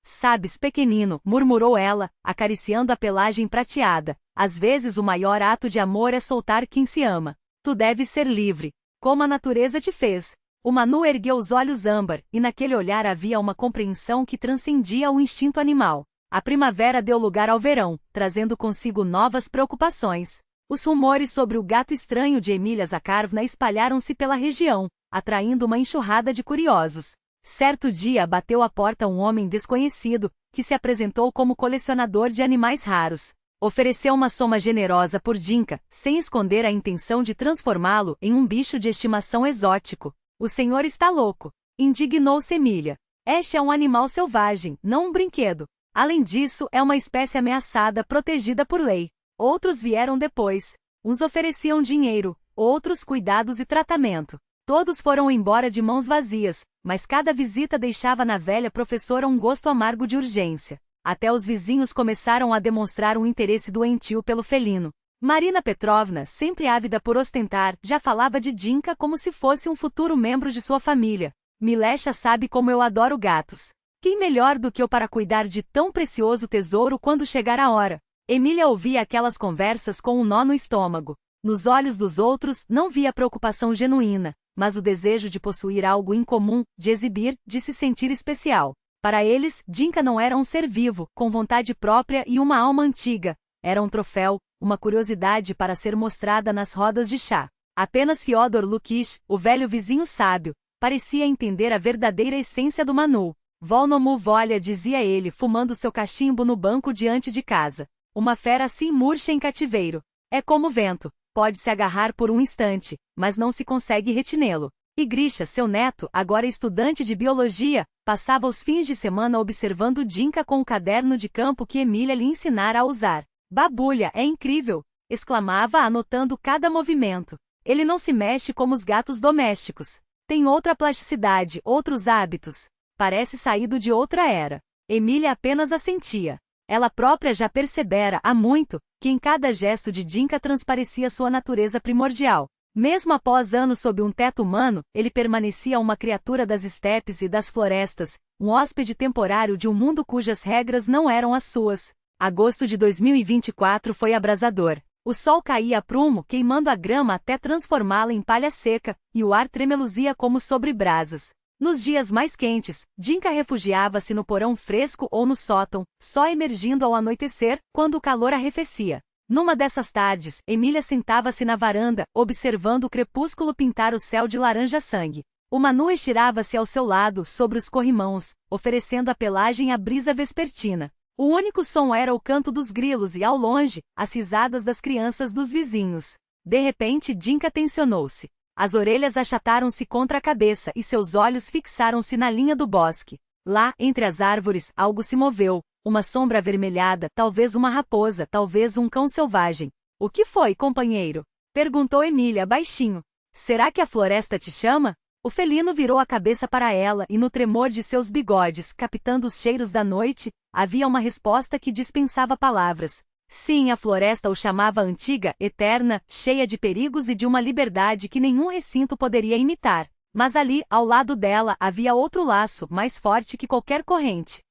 Sabes, pequenino, murmurou ela, acariciando a pelagem prateada, às vezes o maior ato de amor é soltar quem se ama. Tu deves ser livre, como a natureza te fez. O Manu ergueu os olhos âmbar, e naquele olhar havia uma compreensão que transcendia o instinto animal. A primavera deu lugar ao verão, trazendo consigo novas preocupações. Os rumores sobre o gato estranho de Emília Zakharovna espalharam-se pela região, atraindo uma enxurrada de curiosos. Certo dia bateu à porta um homem desconhecido, que se apresentou como colecionador de animais raros. Ofereceu uma soma generosa por Dinka, sem esconder a intenção de transformá-lo em um bicho de estimação exótico. O senhor está louco. Indignou-se Emília. Este é um animal selvagem, não um brinquedo. Além disso, é uma espécie ameaçada protegida por lei. Outros vieram depois. Uns ofereciam dinheiro, outros cuidados e tratamento. Todos foram embora de mãos vazias, mas cada visita deixava na velha professora um gosto amargo de urgência. Até os vizinhos começaram a demonstrar um interesse doentio pelo felino. Marina Petrovna, sempre ávida por ostentar, já falava de Dinka como se fosse um futuro membro de sua família. Milecha sabe como eu adoro gatos. Quem melhor do que eu para cuidar de tão precioso tesouro quando chegar a hora? Emília ouvia aquelas conversas com um nó no estômago. Nos olhos dos outros não via preocupação genuína, mas o desejo de possuir algo incomum, de exibir, de se sentir especial. Para eles, Dinka não era um ser vivo, com vontade própria e uma alma antiga. Era um troféu, uma curiosidade para ser mostrada nas rodas de chá. Apenas Fyodor Lukich, o velho vizinho sábio, parecia entender a verdadeira essência do Manu. Volnomu Volha, dizia ele, fumando seu cachimbo no banco diante de casa. Uma fera assim murcha em cativeiro. É como o vento. Pode se agarrar por um instante, mas não se consegue retinê-lo. E Grisha, seu neto, agora estudante de biologia, passava os fins de semana observando Dinka com o caderno de campo que Emília lhe ensinara a usar. Babulha, é incrível! Exclamava anotando cada movimento. Ele não se mexe como os gatos domésticos. Tem outra plasticidade, outros hábitos. Parece saído de outra era. Emília apenas assentia. Ela própria já percebera, há muito, que em cada gesto de Dinka transparecia sua natureza primordial. Mesmo após anos sob um teto humano, ele permanecia uma criatura das estepes e das florestas, um hóspede temporário de um mundo cujas regras não eram as suas. Agosto de 2024 foi abrasador. O sol caía a prumo, queimando a grama até transformá-la em palha seca, e o ar tremeluzia como sobre brasas. Nos dias mais quentes, Dinka refugiava-se no porão fresco ou no sótão, só emergindo ao anoitecer, quando o calor arrefecia. Numa dessas tardes, Emília sentava-se na varanda, observando o crepúsculo pintar o céu de laranja-sangue. O Manu estirava-se ao seu lado, sobre os corrimãos, oferecendo à pelagem a brisa vespertina. O único som era o canto dos grilos e, ao longe, as risadas das crianças dos vizinhos. De repente, Dinka tensionou-se. As orelhas achataram-se contra a cabeça e seus olhos fixaram-se na linha do bosque. Lá, entre as árvores, algo se moveu. Uma sombra avermelhada, talvez uma raposa, talvez um cão selvagem. O que foi, companheiro? Perguntou Emília baixinho. Será que a floresta te chama? O felino virou a cabeça para ela e no tremor de seus bigodes, captando os cheiros da noite, havia uma resposta que dispensava palavras. Sim, a floresta o chamava antiga, eterna, cheia de perigos e de uma liberdade que nenhum recinto poderia imitar. Mas ali, ao lado dela, havia outro laço, mais forte que qualquer corrente.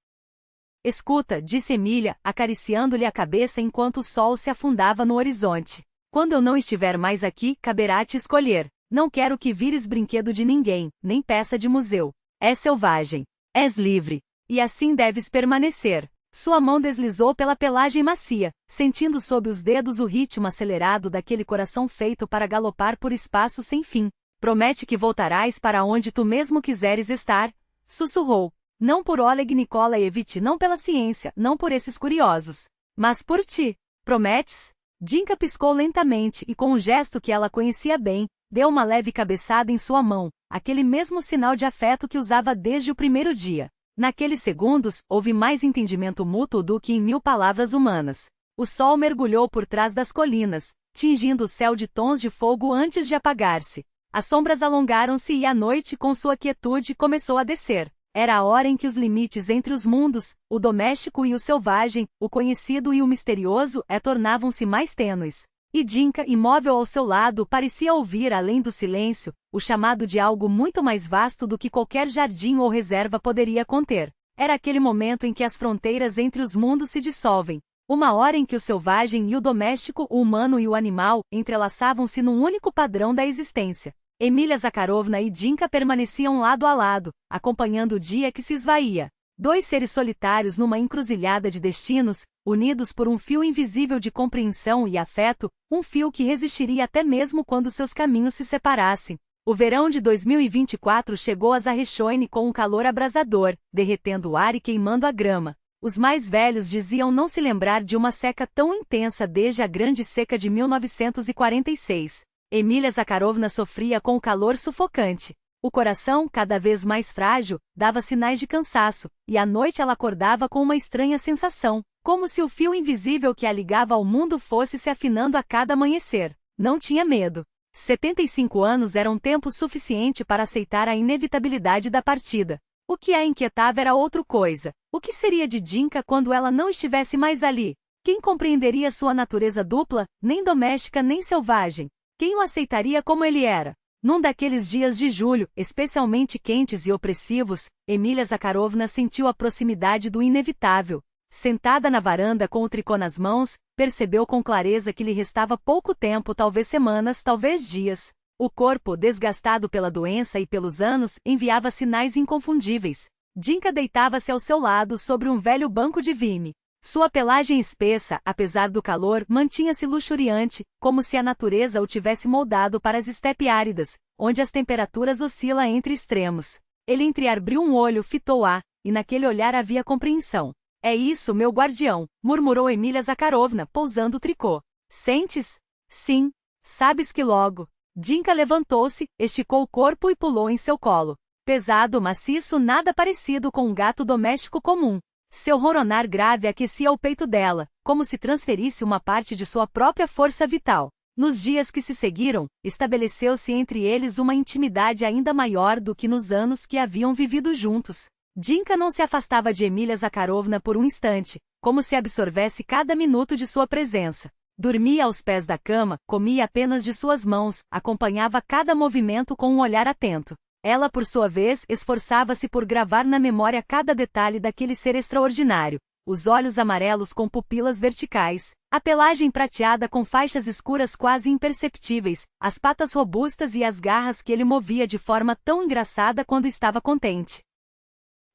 Escuta, disse Emília, acariciando-lhe a cabeça enquanto o sol se afundava no horizonte. Quando eu não estiver mais aqui, caberá-te escolher. Não quero que vires brinquedo de ninguém, nem peça de museu. És selvagem. És livre. E assim deves permanecer. Sua mão deslizou pela pelagem macia, sentindo sob os dedos o ritmo acelerado daquele coração feito para galopar por espaço sem fim. Promete que voltarás para onde tu mesmo quiseres estar, sussurrou. Não por Oleg Nikolaevich, não pela ciência, não por esses curiosos. Mas por ti. Prometes? Dinka piscou lentamente e com um gesto que ela conhecia bem, deu uma leve cabeçada em sua mão, aquele mesmo sinal de afeto que usava desde o primeiro dia. Naqueles segundos, houve mais entendimento mútuo do que em 1000 palavras humanas. O sol mergulhou por trás das colinas, tingindo o céu de tons de fogo antes de apagar-se. As sombras alongaram-se e a noite, com sua quietude, começou a descer. Era a hora em que os limites entre os mundos, o doméstico e o selvagem, o conhecido e o misterioso, tornavam-se mais tênues. E Dinka, imóvel ao seu lado, parecia ouvir, além do silêncio, o chamado de algo muito mais vasto do que qualquer jardim ou reserva poderia conter. Era aquele momento em que as fronteiras entre os mundos se dissolvem. Uma hora em que o selvagem e o doméstico, o humano e o animal, entrelaçavam-se num único padrão da existência. Emília Zakharovna e Dinka permaneciam lado a lado, acompanhando o dia que se esvaía. Dois seres solitários numa encruzilhada de destinos, unidos por um fio invisível de compreensão e afeto, um fio que resistiria até mesmo quando seus caminhos se separassem. O verão de 2024 chegou a Zarechoine com um calor abrasador, derretendo o ar e queimando a grama. Os mais velhos diziam não se lembrar de uma seca tão intensa desde a grande seca de 1946. Emília Zakharovna sofria com o calor sufocante. O coração, cada vez mais frágil, dava sinais de cansaço, e à noite ela acordava com uma estranha sensação, como se o fio invisível que a ligava ao mundo fosse se afinando a cada amanhecer. Não tinha medo. 75 anos eram tempo suficiente para aceitar a inevitabilidade da partida. O que a inquietava era outra coisa. O que seria de Dinka quando ela não estivesse mais ali? Quem compreenderia sua natureza dupla, nem doméstica nem selvagem? Quem o aceitaria como ele era? Num daqueles dias de julho, especialmente quentes e opressivos, Emília Zakharovna sentiu a proximidade do inevitável. Sentada na varanda com o tricô nas mãos, percebeu com clareza que lhe restava pouco tempo, talvez semanas, talvez dias. O corpo, desgastado pela doença e pelos anos, enviava sinais inconfundíveis. Dinka deitava-se ao seu lado sobre um velho banco de vime. Sua pelagem espessa, apesar do calor, mantinha-se luxuriante, como se a natureza o tivesse moldado para as estepes áridas, onde as temperaturas oscilam entre extremos. Ele entreabriu um olho, fitou-a, e naquele olhar havia compreensão. É isso, meu guardião, murmurou Emília Zakharovna, pousando o tricô. Sentes? Sim. Sabes que logo. Dinka levantou-se, esticou o corpo e pulou em seu colo. Pesado, maciço, nada parecido com um gato doméstico comum. Seu roronar grave aquecia o peito dela, como se transferisse uma parte de sua própria força vital. Nos dias que se seguiram, estabeleceu-se entre eles uma intimidade ainda maior do que nos anos que haviam vivido juntos. Dinka não se afastava de Emília Zakharovna por um instante, como se absorvesse cada minuto de sua presença. Dormia aos pés da cama, comia apenas de suas mãos, acompanhava cada movimento com um olhar atento. Ela, por sua vez, esforçava-se por gravar na memória cada detalhe daquele ser extraordinário. Os olhos amarelos com pupilas verticais, a pelagem prateada com faixas escuras quase imperceptíveis, as patas robustas e as garras que ele movia de forma tão engraçada quando estava contente.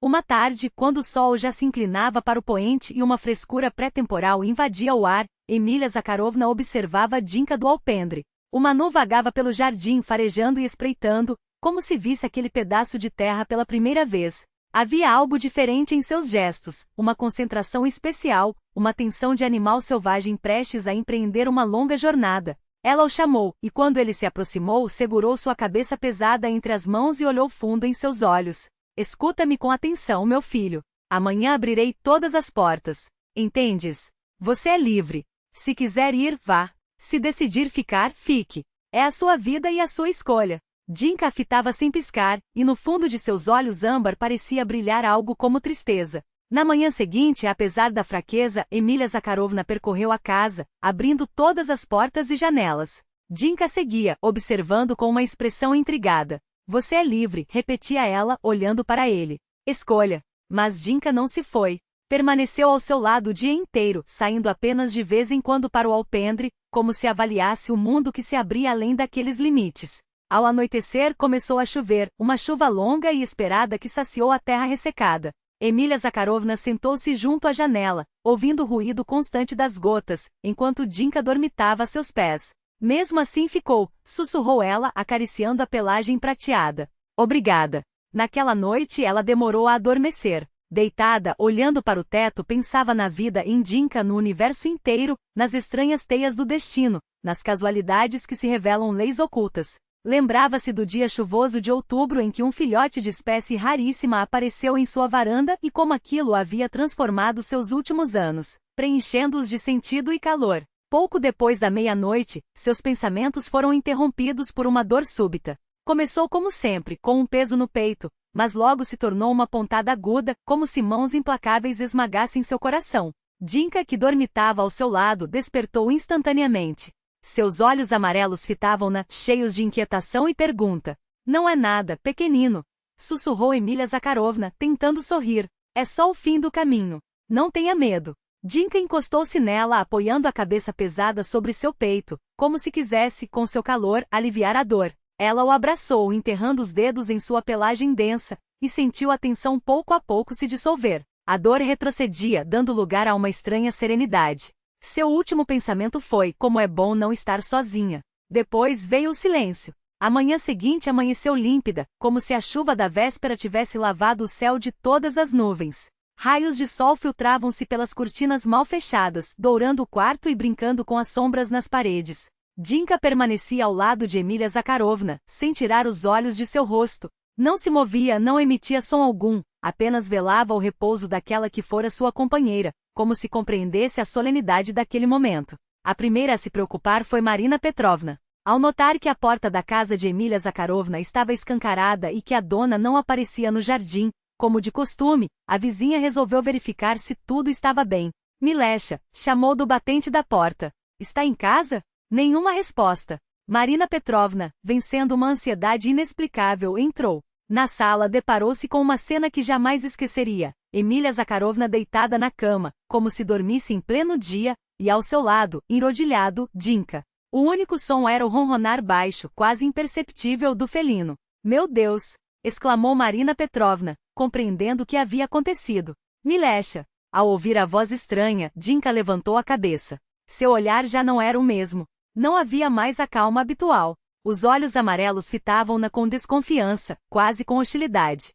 Uma tarde, quando o sol já se inclinava para o poente e uma frescura pré-temporal invadia o ar, Emília Zakharovna observava Dinka do alpendre. O Manu vagava pelo jardim farejando e espreitando, como se visse aquele pedaço de terra pela primeira vez. Havia algo diferente em seus gestos, uma concentração especial, uma tensão de animal selvagem prestes a empreender uma longa jornada. Ela o chamou, e quando ele se aproximou, segurou sua cabeça pesada entre as mãos e olhou fundo em seus olhos. Escuta-me com atenção, meu filho. Amanhã abrirei todas as portas. Entendes? Você é livre. Se quiser ir, vá. Se decidir ficar, fique. É a sua vida e a sua escolha. Dinka a fitava sem piscar, e no fundo de seus olhos âmbar parecia brilhar algo como tristeza. Na manhã seguinte, apesar da fraqueza, Emília Zakharovna percorreu a casa, abrindo todas as portas e janelas. Dinka seguia, observando com uma expressão intrigada. Você é livre, repetia ela, olhando para ele. Escolha. Mas Dinka não se foi. Permaneceu ao seu lado o dia inteiro, saindo apenas de vez em quando para o alpendre, como se avaliasse o mundo que se abria além daqueles limites. Ao anoitecer começou a chover, uma chuva longa e esperada que saciou a terra ressecada. Emília Zakharovna sentou-se junto à janela, ouvindo o ruído constante das gotas, enquanto Dinka dormitava a seus pés. Mesmo assim ficou, sussurrou ela, acariciando a pelagem prateada. Obrigada. Naquela noite ela demorou a adormecer. Deitada, olhando para o teto, pensava na vida em Dinka, no universo inteiro, nas estranhas teias do destino, nas casualidades que se revelam leis ocultas. Lembrava-se do dia chuvoso de outubro em que um filhote de espécie raríssima apareceu em sua varanda e como aquilo havia transformado seus últimos anos, preenchendo-os de sentido e calor. Pouco depois da meia-noite, seus pensamentos foram interrompidos por uma dor súbita. Começou como sempre, com um peso no peito, mas logo se tornou uma pontada aguda, como se mãos implacáveis esmagassem seu coração. Dinka, que dormitava ao seu lado, despertou instantaneamente. Seus olhos amarelos fitavam-na, cheios de inquietação e pergunta. Não é nada, pequenino. Sussurrou Emília Zakharovna, tentando sorrir. É só o fim do caminho. Não tenha medo. Dinka encostou-se nela, apoiando a cabeça pesada sobre seu peito, como se quisesse, com seu calor, aliviar a dor. Ela o abraçou, enterrando os dedos em sua pelagem densa, e sentiu a tensão pouco a pouco se dissolver. A dor retrocedia, dando lugar a uma estranha serenidade. Seu último pensamento foi, como é bom não estar sozinha. Depois veio o silêncio. A manhã seguinte amanheceu límpida, como se a chuva da véspera tivesse lavado o céu de todas as nuvens. Raios de sol filtravam-se pelas cortinas mal fechadas, dourando o quarto e brincando com as sombras nas paredes. Dinka permanecia ao lado de Emília Zakharovna, sem tirar os olhos de seu rosto. Não se movia, não emitia som algum, apenas velava o repouso daquela que fora sua companheira, como se compreendesse a solenidade daquele momento. A primeira a se preocupar foi Marina Petrovna. Ao notar que a porta da casa de Emília Zakharovna estava escancarada e que a dona não aparecia no jardim, como de costume, a vizinha resolveu verificar se tudo estava bem. Milecha, chamou do batente da porta. Está em casa? Nenhuma resposta. Marina Petrovna, vencendo uma ansiedade inexplicável, entrou. Na sala deparou-se com uma cena que jamais esqueceria. Emília Zakharovna deitada na cama, como se dormisse em pleno dia, e ao seu lado, enrodilhado, Dinka. O único som era o ronronar baixo, quase imperceptível, do felino. Meu Deus! Exclamou Marina Petrovna, compreendendo o que havia acontecido. Milecha! Ao ouvir a voz estranha, Dinka levantou a cabeça. Seu olhar já não era o mesmo. Não havia mais a calma habitual. Os olhos amarelos fitavam-na com desconfiança, quase com hostilidade.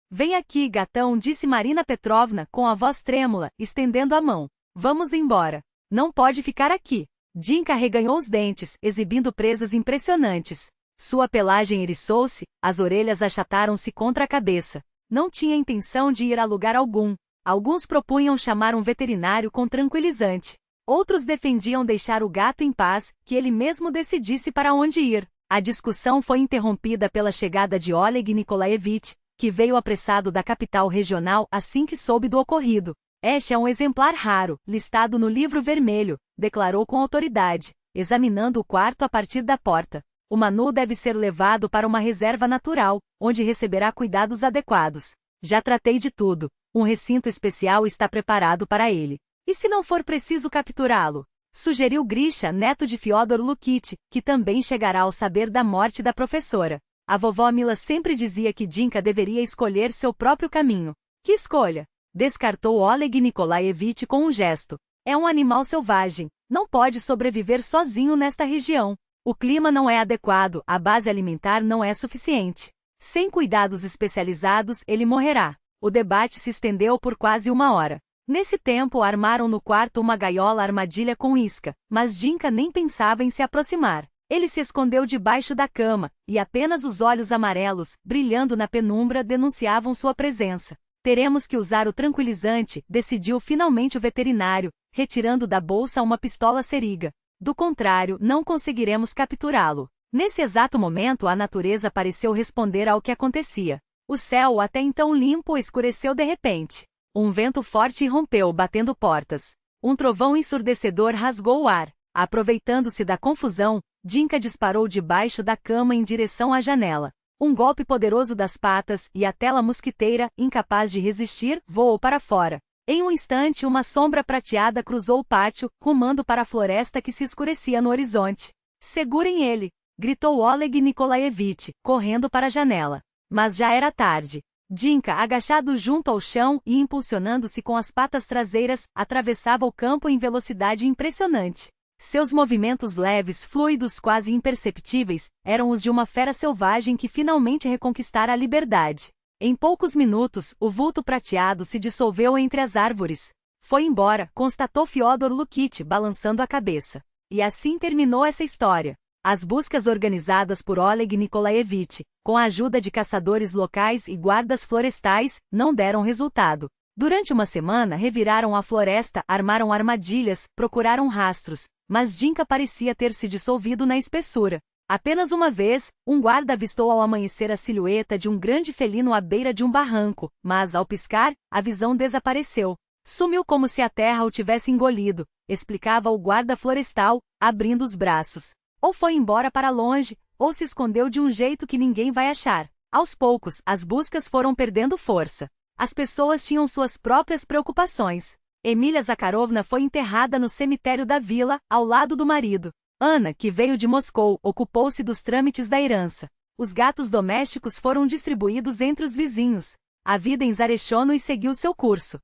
Vem aqui, gatão, disse Marina Petrovna, com a voz trêmula, estendendo a mão. Vamos embora. Não pode ficar aqui. Dinka reganhou os dentes, exibindo presas impressionantes. Sua pelagem eriçou-se, as orelhas achataram-se contra a cabeça. Não tinha intenção de ir a lugar algum. Alguns propunham chamar um veterinário com tranquilizante. Outros defendiam deixar o gato em paz, que ele mesmo decidisse para onde ir. A discussão foi interrompida pela chegada de Oleg Nikolaevich, que veio apressado da capital regional assim que soube do ocorrido. Este é um exemplar raro, listado no livro vermelho, declarou com autoridade, examinando o quarto a partir da porta. O Manu deve ser levado para uma reserva natural, onde receberá cuidados adequados. Já tratei de tudo. Um recinto especial está preparado para ele. E se não for preciso capturá-lo? Sugeriu Grisha, neto de Fyodor Lukitch, que também chegará ao saber da morte da professora. A vovó Mila sempre dizia que Dinka deveria escolher seu próprio caminho. Que escolha? Descartou Oleg Nikolaevich com um gesto. É um animal selvagem. Não pode sobreviver sozinho nesta região. O clima não é adequado, a base alimentar não é suficiente. Sem cuidados especializados, ele morrerá. O debate se estendeu por quase uma hora. Nesse tempo armaram no quarto uma gaiola armadilha com isca, mas Dinka nem pensava em se aproximar. Ele se escondeu debaixo da cama, e apenas os olhos amarelos, brilhando na penumbra, denunciavam sua presença. Teremos que usar o tranquilizante, decidiu finalmente o veterinário, retirando da bolsa uma pistola seriga. Do contrário, não conseguiremos capturá-lo. Nesse exato momento a natureza pareceu responder ao que acontecia. O céu, até então limpo, escureceu de repente. Um vento forte irrompeu, batendo portas. Um trovão ensurdecedor rasgou o ar. Aproveitando-se da confusão, Dinka disparou debaixo da cama em direção à janela. Um golpe poderoso das patas, e a tela mosquiteira, incapaz de resistir, voou para fora. Em um instante uma sombra prateada cruzou o pátio, rumando para a floresta que se escurecia no horizonte. "Segurem ele!" gritou Oleg Nikolaevich, correndo para a janela. Mas já era tarde. Dinka, agachado junto ao chão e impulsionando-se com as patas traseiras, atravessava o campo em velocidade impressionante. Seus movimentos leves, fluidos, quase imperceptíveis, eram os de uma fera selvagem que finalmente reconquistara a liberdade. Em poucos minutos, o vulto prateado se dissolveu entre as árvores. "Foi embora", constatou Fyodor Lukitch, balançando a cabeça. E assim terminou essa história. As buscas organizadas por Oleg Nikolaevich, com a ajuda de caçadores locais e guardas florestais, não deram resultado. Durante uma semana reviraram a floresta, armaram armadilhas, procuraram rastros, mas Dinka parecia ter se dissolvido na espessura. Apenas uma vez, um guarda avistou ao amanhecer a silhueta de um grande felino à beira de um barranco, mas, ao piscar, a visão desapareceu. "Sumiu como se a terra o tivesse engolido", explicava o guarda florestal, abrindo os braços. "Ou foi embora para longe, ou se escondeu de um jeito que ninguém vai achar." Aos poucos, as buscas foram perdendo força. As pessoas tinham suas próprias preocupações. Emília Zakharovna foi enterrada no cemitério da vila, ao lado do marido. Ana, que veio de Moscou, ocupou-se dos trâmites da herança. Os gatos domésticos foram distribuídos entre os vizinhos. A vida em Zarechono seguiu seu curso.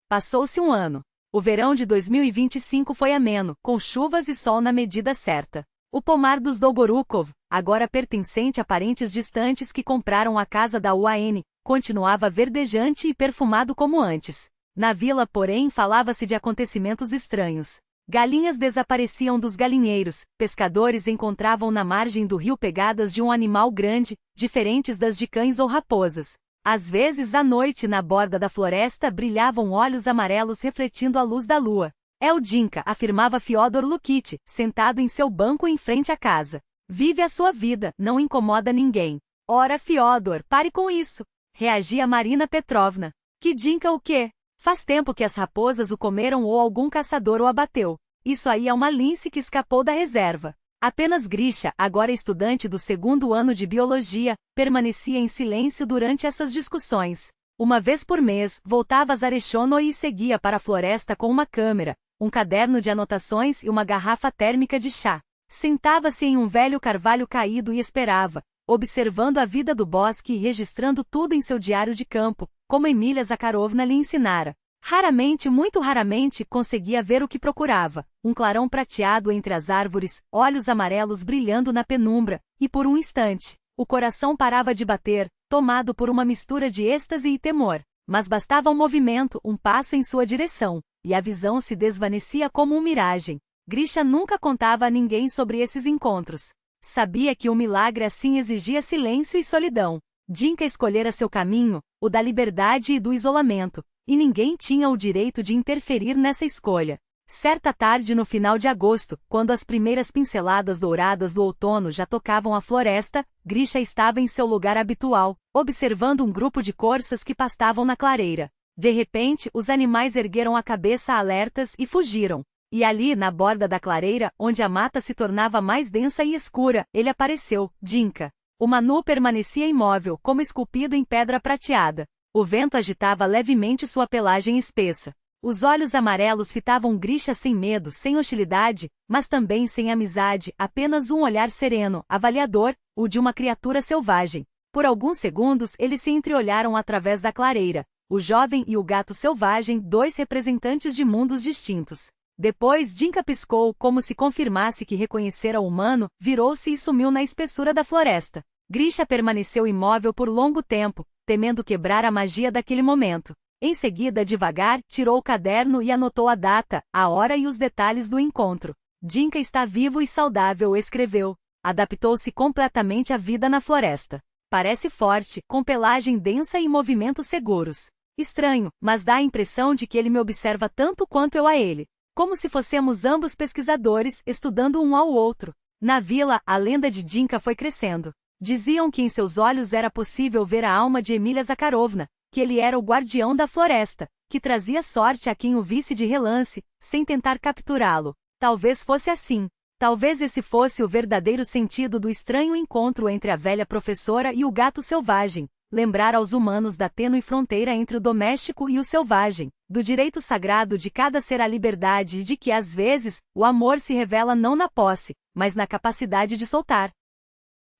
Passou-se um ano. O verão de 2025 foi ameno, com chuvas e sol na medida certa. O pomar dos Dolgorukov, agora pertencente a parentes distantes que compraram a casa da UAN, continuava verdejante e perfumado como antes. Na vila, porém, falava-se de acontecimentos estranhos. Galinhas desapareciam dos galinheiros, pescadores encontravam na margem do rio pegadas de um animal grande, diferentes das de cães ou raposas. Às vezes, à noite, na borda da floresta, brilhavam olhos amarelos refletindo a luz da lua. "É o Dinka", afirmava Fyodor Lukitch, sentado em seu banco em frente à casa. "Vive a sua vida, não incomoda ninguém." "Ora, Fyodor, pare com isso", reagia Marina Petrovna. "Que Dinka o quê? Faz tempo que as raposas o comeram ou algum caçador o abateu. Isso aí é uma lince que escapou da reserva." Apenas Grisha, agora estudante do 2º ano de biologia, permanecia em silêncio durante essas discussões. Uma vez por mês, voltava a Zarechono e seguia para a floresta com uma câmera, um caderno de anotações e uma garrafa térmica de chá. Sentava-se em um velho carvalho caído e esperava, observando a vida do bosque e registrando tudo em seu diário de campo, como Emília Zakharovna lhe ensinara. Raramente, muito raramente, conseguia ver o que procurava: um clarão prateado entre as árvores, olhos amarelos brilhando na penumbra, e por um instante, o coração parava de bater, tomado por uma mistura de êxtase e temor. Mas bastava um movimento, um passo em sua direção, e a visão se desvanecia como uma miragem. Grisha nunca contava a ninguém sobre esses encontros. Sabia que um milagre assim exigia silêncio e solidão. Dinka escolhera seu caminho, o da liberdade e do isolamento, e ninguém tinha o direito de interferir nessa escolha. Certa tarde no final de agosto, quando as primeiras pinceladas douradas do outono já tocavam a floresta, Grisha estava em seu lugar habitual, observando um grupo de corças que pastavam na clareira. De repente, os animais ergueram a cabeça alertas e fugiram. E ali, na borda da clareira, onde a mata se tornava mais densa e escura, ele apareceu, Dinka. O Manu permanecia imóvel, como esculpido em pedra prateada. O vento agitava levemente sua pelagem espessa. Os olhos amarelos fitavam Grisha sem medo, sem hostilidade, mas também sem amizade, apenas um olhar sereno, avaliador, o de uma criatura selvagem. Por alguns segundos eles se entreolharam através da clareira, o jovem e o gato selvagem, dois representantes de mundos distintos. Depois Dinka piscou, como se confirmasse que reconhecera o humano, virou-se e sumiu na espessura da floresta. Grisha permaneceu imóvel por longo tempo, temendo quebrar a magia daquele momento. Em seguida, devagar, tirou o caderno e anotou a data, a hora e os detalhes do encontro. Dinka está vivo e saudável, escreveu. Adaptou-se completamente à vida na floresta. Parece forte, com pelagem densa e movimentos seguros. Estranho, mas dá a impressão de que ele me observa tanto quanto eu a ele. Como se fossemos ambos pesquisadores, estudando um ao outro. Na vila, a lenda de Dinka foi crescendo. Diziam que em seus olhos era possível ver a alma de Emília Zakharovna, que ele era o guardião da floresta, que trazia sorte a quem o visse de relance, sem tentar capturá-lo. Talvez fosse assim. Talvez esse fosse o verdadeiro sentido do estranho encontro entre a velha professora e o gato selvagem, lembrar aos humanos da tênue fronteira entre o doméstico e o selvagem, do direito sagrado de cada ser à liberdade e de que, às vezes, o amor se revela não na posse, mas na capacidade de soltar.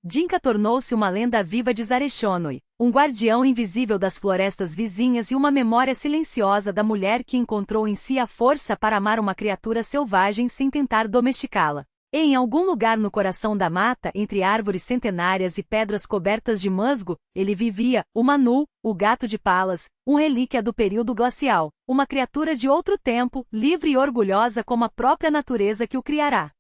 Dinka tornou-se uma lenda viva de Zareshonoi, um guardião invisível das florestas vizinhas e uma memória silenciosa da mulher que encontrou em si a força para amar uma criatura selvagem sem tentar domesticá-la. E em algum lugar no coração da mata, entre árvores centenárias e pedras cobertas de musgo, ele vivia, o Manu, o gato de Palas, um relíquia do período glacial, uma criatura de outro tempo, livre e orgulhosa como a própria natureza que o criará.